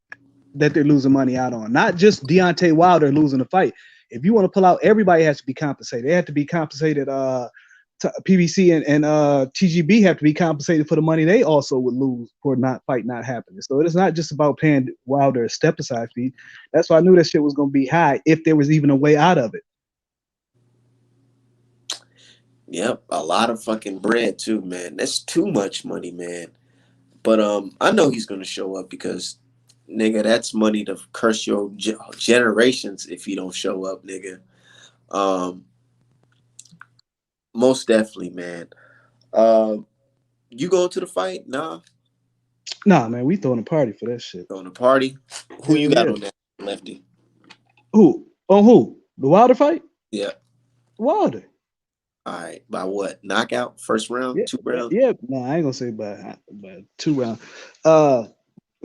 that they're losing money out on, not just Deontay Wilder losing the fight. If you want to pull out, everybody has to be compensated. They have to be compensated. PBC and TGB have to be compensated for the money they also would lose for not happening. So it's not just about paying Wilder a step aside fee. That's why I knew that shit was going to be high if there was even a way out of it. Yep, a lot of fucking bread too, man. That's too much money, man. But I know he's gonna show up because, nigga, that's money to curse your generations if you don't show up, nigga. Um, Most definitely, man. You going to the fight? Nah, Nah, man, we throwing a party for that shit. going to party. Who Hell you got yeah. on that, Lefty? Who? On who? The Wilder fight? Yeah. Wilder. All right. By what? Knockout? First round? Yeah, 2 rounds? yeah. No, I ain't gonna say by 2 rounds.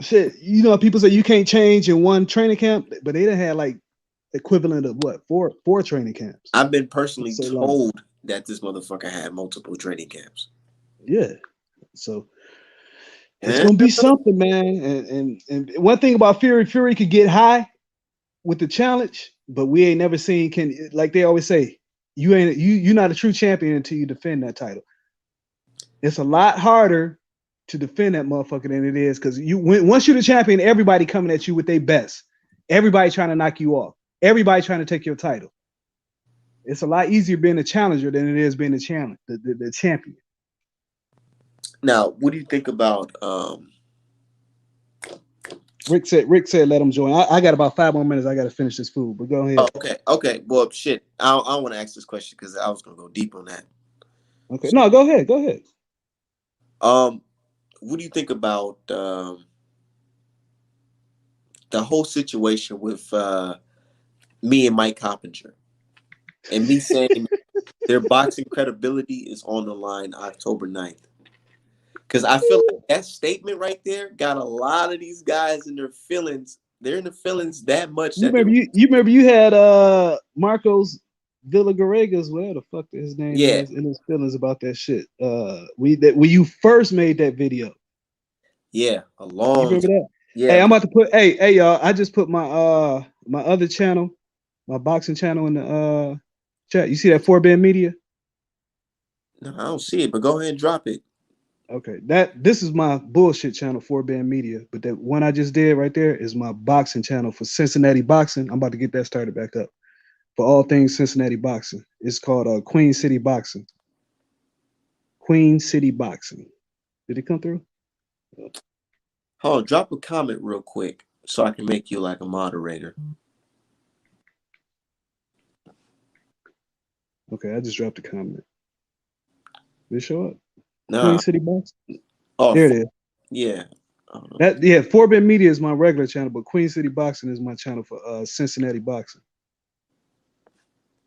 Shit. You know, people say you can't change in one training camp, but they done had like equivalent of what four training camps. I've been personally So long. told that this motherfucker had multiple training camps. Yeah. So it's gonna be something, man. And one thing about Fury could get high with the challenge, but we ain't never seen like they always say, you're not a true champion until you defend that title. It's a lot harder to defend that motherfucker than it is because once you're the champion, everybody coming at you with their best. Everybody trying to knock you off. Everybody trying to take your title. It's a lot easier being a challenger than it is being the champion. Now, what do you think about Rick said let him join. I got about 5 more minutes. I got to finish this food, but go ahead. Okay. Well, shit. I want to ask this question because I was gonna go deep on that. Okay. No, go ahead. What do you think about the whole situation with me and Mike Coppinger, and me saying their boxing credibility is on the line October 9th? Because I feel like that statement right there got a lot of these guys in their feelings. They're in the feelings that much You that they remember you had Marcos Villagaregas, whatever the fuck his name yeah. is, in his feelings about that shit. When you first made that video. Yeah, a You long remember time. that? Yeah. Hey, I'm about to put. Hey, y'all. I just put my other channel, my boxing channel in the chat. You see that 4 band media? No, I don't see it, but go ahead and drop it. Okay, this is my bullshit channel, 4 band media. But that one I just did right there is my boxing channel for Cincinnati boxing. I'm about to get that started back up for all things Cincinnati boxing. It's called Queen City Boxing. Queen City Boxing. Did it come through? Hold on, drop a comment real quick so I can make you like a moderator. Okay, I just dropped a comment. Did it show up? Queen Nah. City Boxing. Oh, There it is. yeah. That yeah, 4 bit media is my regular channel, but Queen City Boxing is my channel for Cincinnati boxing.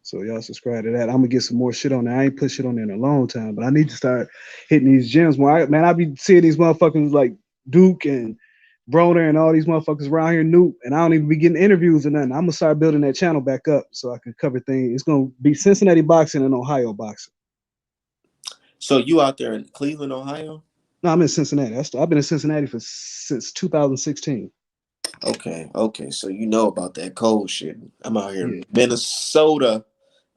So y'all subscribe to that. I'm gonna get some more shit on there. I ain't put shit on there in a long time, but I need to start hitting these gyms more. Man, I be seeing these motherfuckers like Duke and Broner and all these motherfuckers around here, Noop, and I don't even be getting interviews or nothing. I'm gonna start building that channel back up so I can cover things. It's gonna be Cincinnati boxing and Ohio boxing. So you out there in Cleveland, Ohio? No, I'm in Cincinnati. I've been in Cincinnati since 2016. Okay, okay. So you know about that cold shit. I'm out here Yeah. in Minnesota.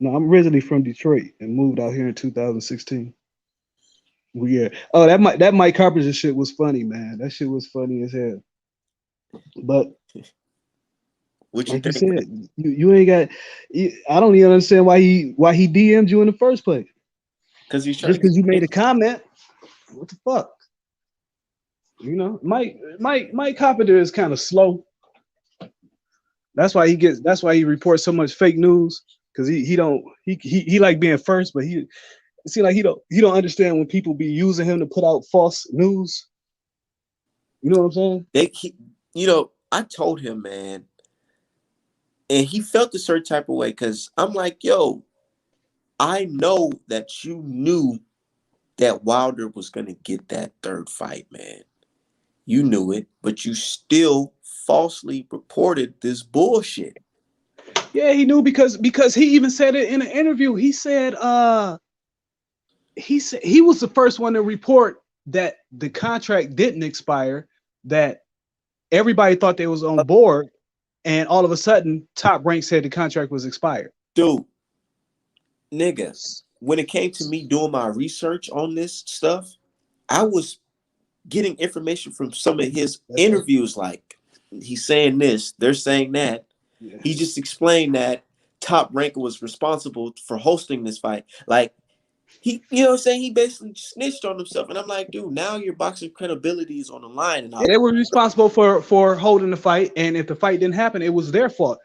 No, I'm originally from Detroit and moved out here in 2016. Well, yeah. Oh, that Mike Carpenter shit was funny, man. That shit was funny as hell. But What you like you think, said, man? you ain't got. I don't even understand why he DM'd you in the first place. Because he's trying Just to get because you made in. a comment. What the fuck? You know, Mike Carpenter is kind of slow. That's why he reports so much fake news because he like being first, but he it seems like he don't understand when people be using him to put out false news. You know what I'm saying? I told him, man, and he felt a certain type of way because I'm like, yo, I know that you knew that Wilder was gonna get that third fight, man. You knew it, but you still falsely reported this bullshit. Yeah, he knew because he even said it in an interview. He said he was the first one to report that the contract didn't expire, that everybody thought they was on board, and all of a sudden Top Rank said the contract was expired. Dude, nigga, when it came to me doing my research on this stuff, I was getting information from some of his That's right. interviews. Like, he's saying this, they're saying that. Yeah. He just explained that Top Rank was responsible for hosting this fight. Like, you know what I'm saying? He basically snitched on himself. And I'm like, dude, now your boxing credibility is on the line. And Yeah, they were responsible for holding the fight, and if the fight didn't happen, it was their fault.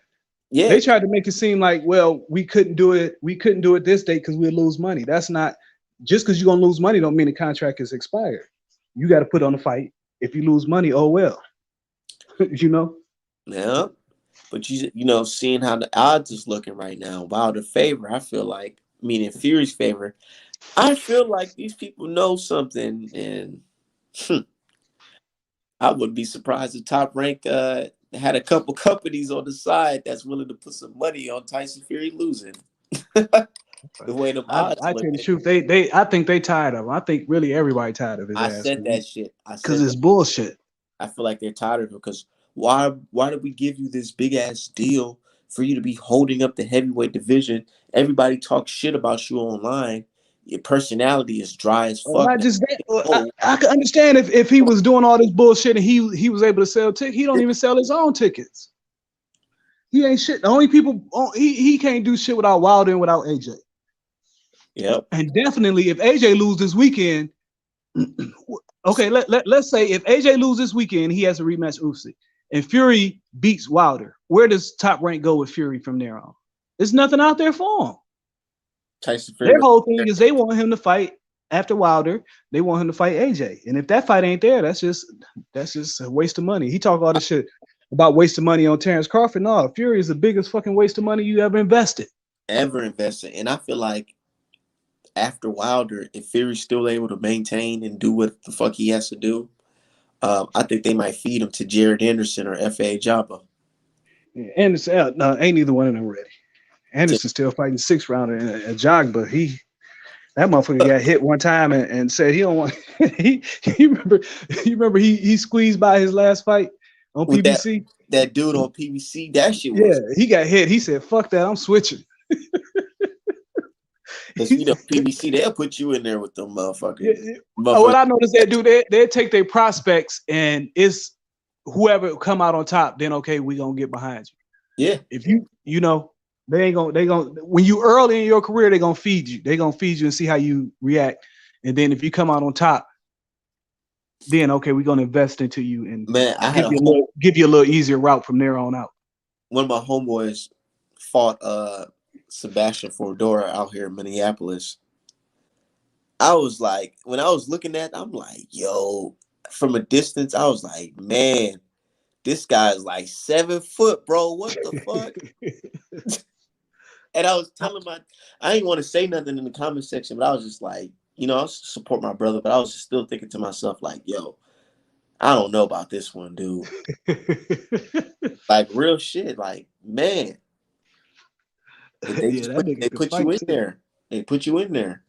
yeah, They tried to make it seem like, well, we couldn't do it. We couldn't do it this date because we'd lose money. That's not just because you're gonna lose money don't mean the contract is expired. You got to put on the fight. If you lose money, oh well. you know. yeah. But seeing how the odds is looking right now, Wilder favor, I feel like, meaning Fury's favor, I feel like these people know something, and I wouldn't be surprised if Top Rank had a couple companies on the side that's willing to put some money on Tyson Fury losing. The way them odds I tell you the looking. truth, they I think they tired of him. I think really everybody tired of his I ass said that shit. I because said that. it's bullshit. I feel like they're tired of him because why did we give you this big ass deal for you to be holding up the heavyweight division? Everybody talks shit about you online. Your personality is dry as fuck Not now. just that. Oh, I could understand if he was doing all this bullshit and he was able to sell tickets. He don't even sell his own tickets. He ain't shit. The only people he can't do shit without Wilder and without AJ. yep. And definitely if AJ lose this weekend, okay, let's say if AJ lose this weekend, he has a rematch Usyk, and Fury beats Wilder. Where does Top Rank go with Fury from there on? There's nothing out there for him. Tyson Their Fury. whole thing is they want him to fight after Wilder. They want him to fight AJ, and if that fight ain't there, that's just a waste of money. He talk all this shit about wasting money on Terrence Crawford. No, Fury is the biggest fucking waste of money you ever invested. Ever invested. And I feel like after Wilder, if Fury's still able to maintain and do what the fuck he has to do, I think they might feed him to Jared Anderson or F.A. Jabba. Yeah, Anderson, no, ain't neither one of them ready. To, Anderson still fighting 6 rounder in a jog, but That motherfucker got hit one time and said he don't want. He remember. You remember he squeezed by his last fight on With PBC. that dude on PBC, that shit Yeah, was he got hit. He said, "Fuck that, I'm switching." because He you know said, PBC they'll put you in there with them yeah, motherfuckers. yeah. Motherfuckers, What I noticed they do, they take their prospects and it's whoever come out on top. Then okay, we gonna get behind you. yeah, If you know they gonna when you early in your career they gonna feed you. They gonna feed you and see how you react. And then if you come out on top, then okay, we're gonna invest into you and man. I had give a you a home little easier route from there on out. one of my homeboys fought Sebastian Fordora out here in Minneapolis. I was like, when I was looking at, I'm like, yo, from a distance, I was like, man, this guy's like 7 foot, bro. What the fuck? And I was telling I didn't want to say nothing in the comment section, but I was just like, I was support my brother, but I was just still thinking to myself, like, yo, I don't know about this one, dude. Like real shit, like, man. They Yeah, just that they nigga could put you fight in too. there. They put you in there.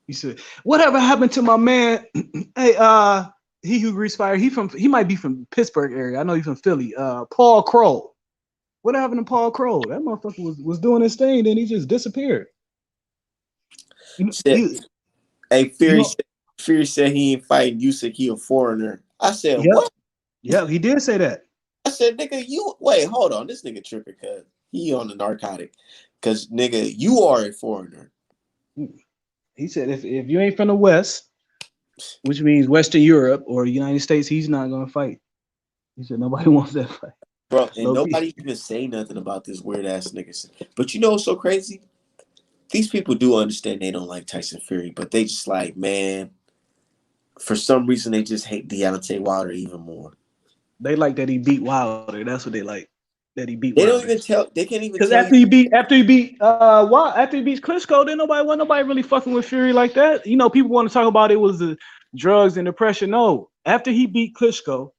He said, "Whatever happened to my man? Hey, he who respired. He might be from Pittsburgh area. I know he's from Philly. Paul Crow. What happened to Paul Crow? That motherfucker was doing his thing, then he just disappeared. You know, Said, hey, you know, Fury said he ain't fighting Usyk, he a foreigner. I said, yep, what? yep, he did say that. I said, nigga, you wait, hold on. This nigga tripping cause he on the narcotic. Cause nigga, you are a foreigner. He said if you ain't from the West, which means Western Europe or the United States, he's not gonna fight. He said nobody wants that fight. Bro, and Low key. nobody even say nothing about this weird ass nigga. But you know what's so crazy? These people do understand they don't like Tyson Fury, but they just like, man, for some reason they just hate Deontay Wilder even more. They like that he beat Wilder. That's what they like. That he beat They Wilder. don't even tell. They can't even Because tell you. after he beats Klitschko, then nobody really fucking with Fury like that. You know, people want to talk about it was the drugs and depression. No, after he beat Klitschko,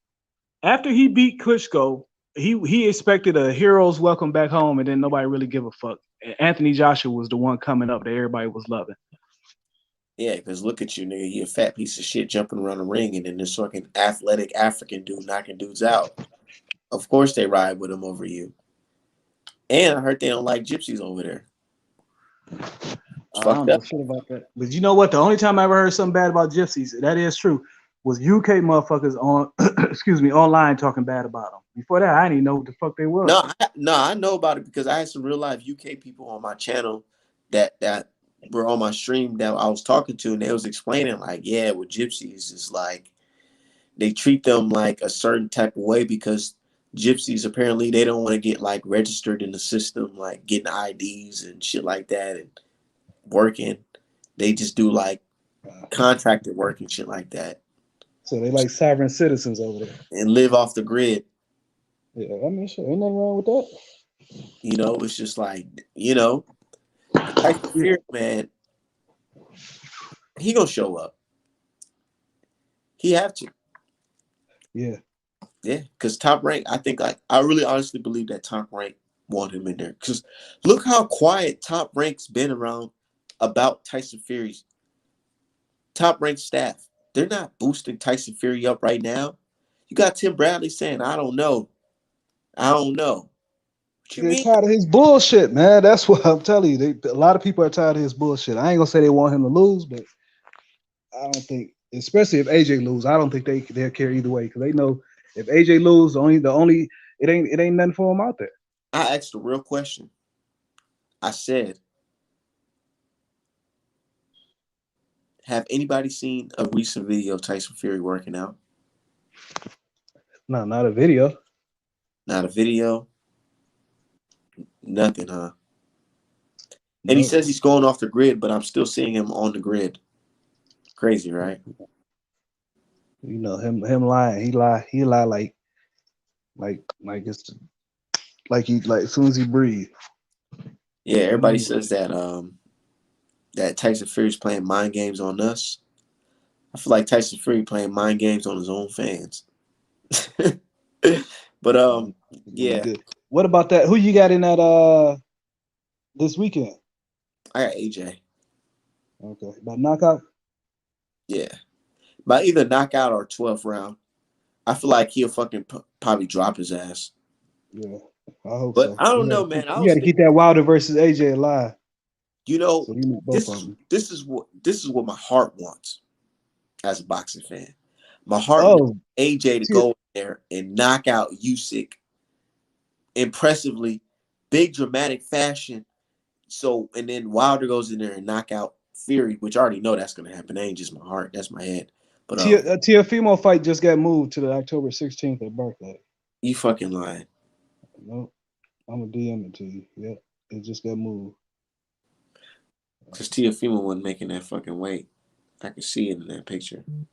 he expected a hero's welcome back home, and then nobody really give a fuck. Anthony Joshua was the one coming up that everybody was loving. Yeah, because look at you, nigga. You a fat piece of shit jumping around the ring, and then this fucking athletic African dude knocking dudes out. Of course they ride with him over you. And I heard they don't like gypsies over there. It's I fucked don't know up. shit about that. But you know what? The only time I ever heard something bad about gypsies, that is true, was UK motherfuckers on excuse me, online talking bad about them. Before that, I didn't even know what the fuck they was. No, I know about it because I had some real life UK people on my channel that were on my stream that I was talking to, and they was explaining like, yeah, with gypsies, it's like they treat them like a certain type of way because gypsies apparently they don't want to get like registered in the system, like getting IDs and shit like that and working. They just do like contracted work and shit like that So they like sovereign citizens over there. and live off the grid. Yeah, I mean, shit, ain't nothing wrong with that. It's just like, and Tyson Yeah, Fury, man, he gonna show up. He have to. yeah. Yeah, because Top Rank, I think I really honestly believe that Top Rank want him in there. Because look how quiet Top Rank's been around about Tyson Fury's Top Rank staff. They're not boosting Tyson Fury up right now. You got Tim Bradley saying, I don't know. I don't know. What you They're mean? tired of his bullshit, man. That's what I'm telling you. A lot of people are tired of his bullshit. I ain't gonna say they want him to lose, but I don't think, especially if AJ lose, I don't think they'll care either way because they know if AJ lose, the only it ain't nothing for him out there. I asked a real question. I said, have anybody seen a recent video of Tyson Fury working out? No, not a video. Not a video, nothing, huh? And he No, says he's going off the grid, but I'm still seeing him on the grid. Crazy, right? you know him lying. He lie like it's like as soon as he breathe. Yeah, everybody Mm. says that Tyson Fury's playing mind games on us. I feel like Tyson Fury playing mind games on his own fans. But It's gonna be yeah, good. What about that? Who you got in that this weekend? I got AJ. Okay, by knockout. Yeah, by either knockout or 12th round. I feel like he'll fucking probably drop his ass. Yeah, I hope But so. I don't know, man. I You was got to thinking, keep that Wilder versus AJ alive. you know, So you need both this of is them. this is what my heart wants as a boxing fan. My heart wants Oh, AJ to T- go in there and knock out Usyk impressively, big dramatic fashion. So and then Wilder goes in there and knock out Fury, which I already know that's gonna happen. That ain't just my heart, that's my head. But Teofimo fight just got moved to the October 16th at Barclay. you fucking lying. No, I'm gonna DM it to you. Yep, it just got moved. Cause Teofimo wasn't making that fucking weight. I can see it in that picture, in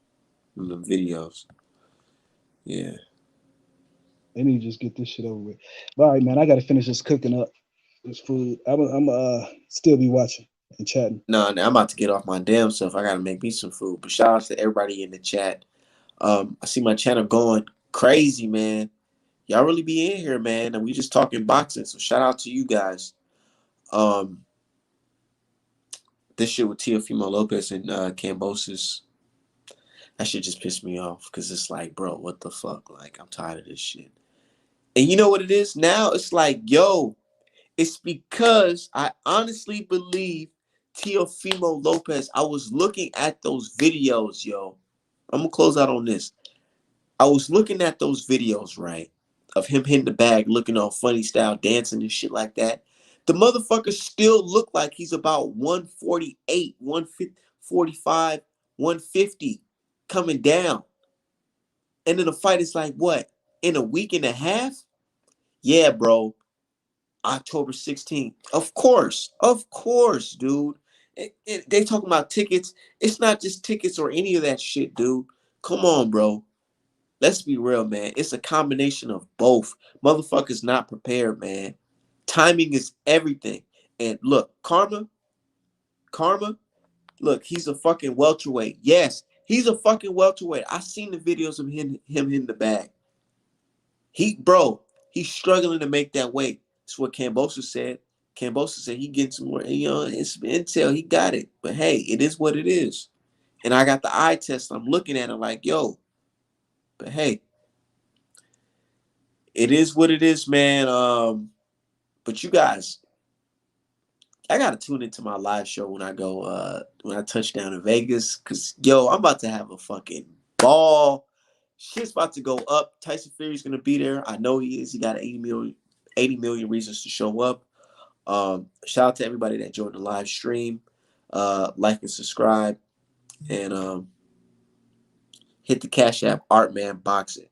the videos. Yeah. They need to just get this shit over with. But all right, man, I got to finish this cooking up this food. I'm still be watching and chatting. No, I'm about to get off my damn self. I gotta make me some food. But shout out to everybody in the chat. I see my channel going crazy, man. Y'all really be in here, man. And we just talking boxing. So shout out to you guys. Um, this shit with Teofimo Lopez and Cambosis, that shit just pissed me off. Cause it's like, bro, what the fuck? Like, I'm tired of this shit. And you know what it is now? It's like, yo, it's because I honestly believe Teofimo Lopez. I was looking at those videos, yo. I'm gonna close out on this. I was looking at those videos, right, of him hitting the bag, looking all funny style, dancing and shit like that. The motherfucker still look like he's about 148, 145, 150 coming down. And then the fight is like, what? In a week and a half? Yeah, bro. October 16th. Of course, dude. They talking about tickets. It's not just tickets or any of that shit, dude. Come on, bro. Let's be real, man. It's a combination of both. Motherfuckers not prepared, man. Timing is everything. And look, Karma, look, he's a fucking welterweight. Yes, he's a fucking welterweight. I seen the videos of him in the bag. Bro, he's struggling to make that weight. That's what Cambosa said. Cambosa said he gets more, it's intel. He got it. But hey, it is what it is. And I got the eye test. I'm looking at it like, yo, but hey, it is what it is, man. But you guys, I gotta tune into my live show when I go when I touch down in Vegas. Cause yo, I'm about to have a fucking ball. Shit's about to go up. Tyson Fury's gonna be there. I know he is. He got 80 million reasons to show up. Shout out to everybody that joined the live stream. Like and subscribe. And hit the Cash App Artman Boxing.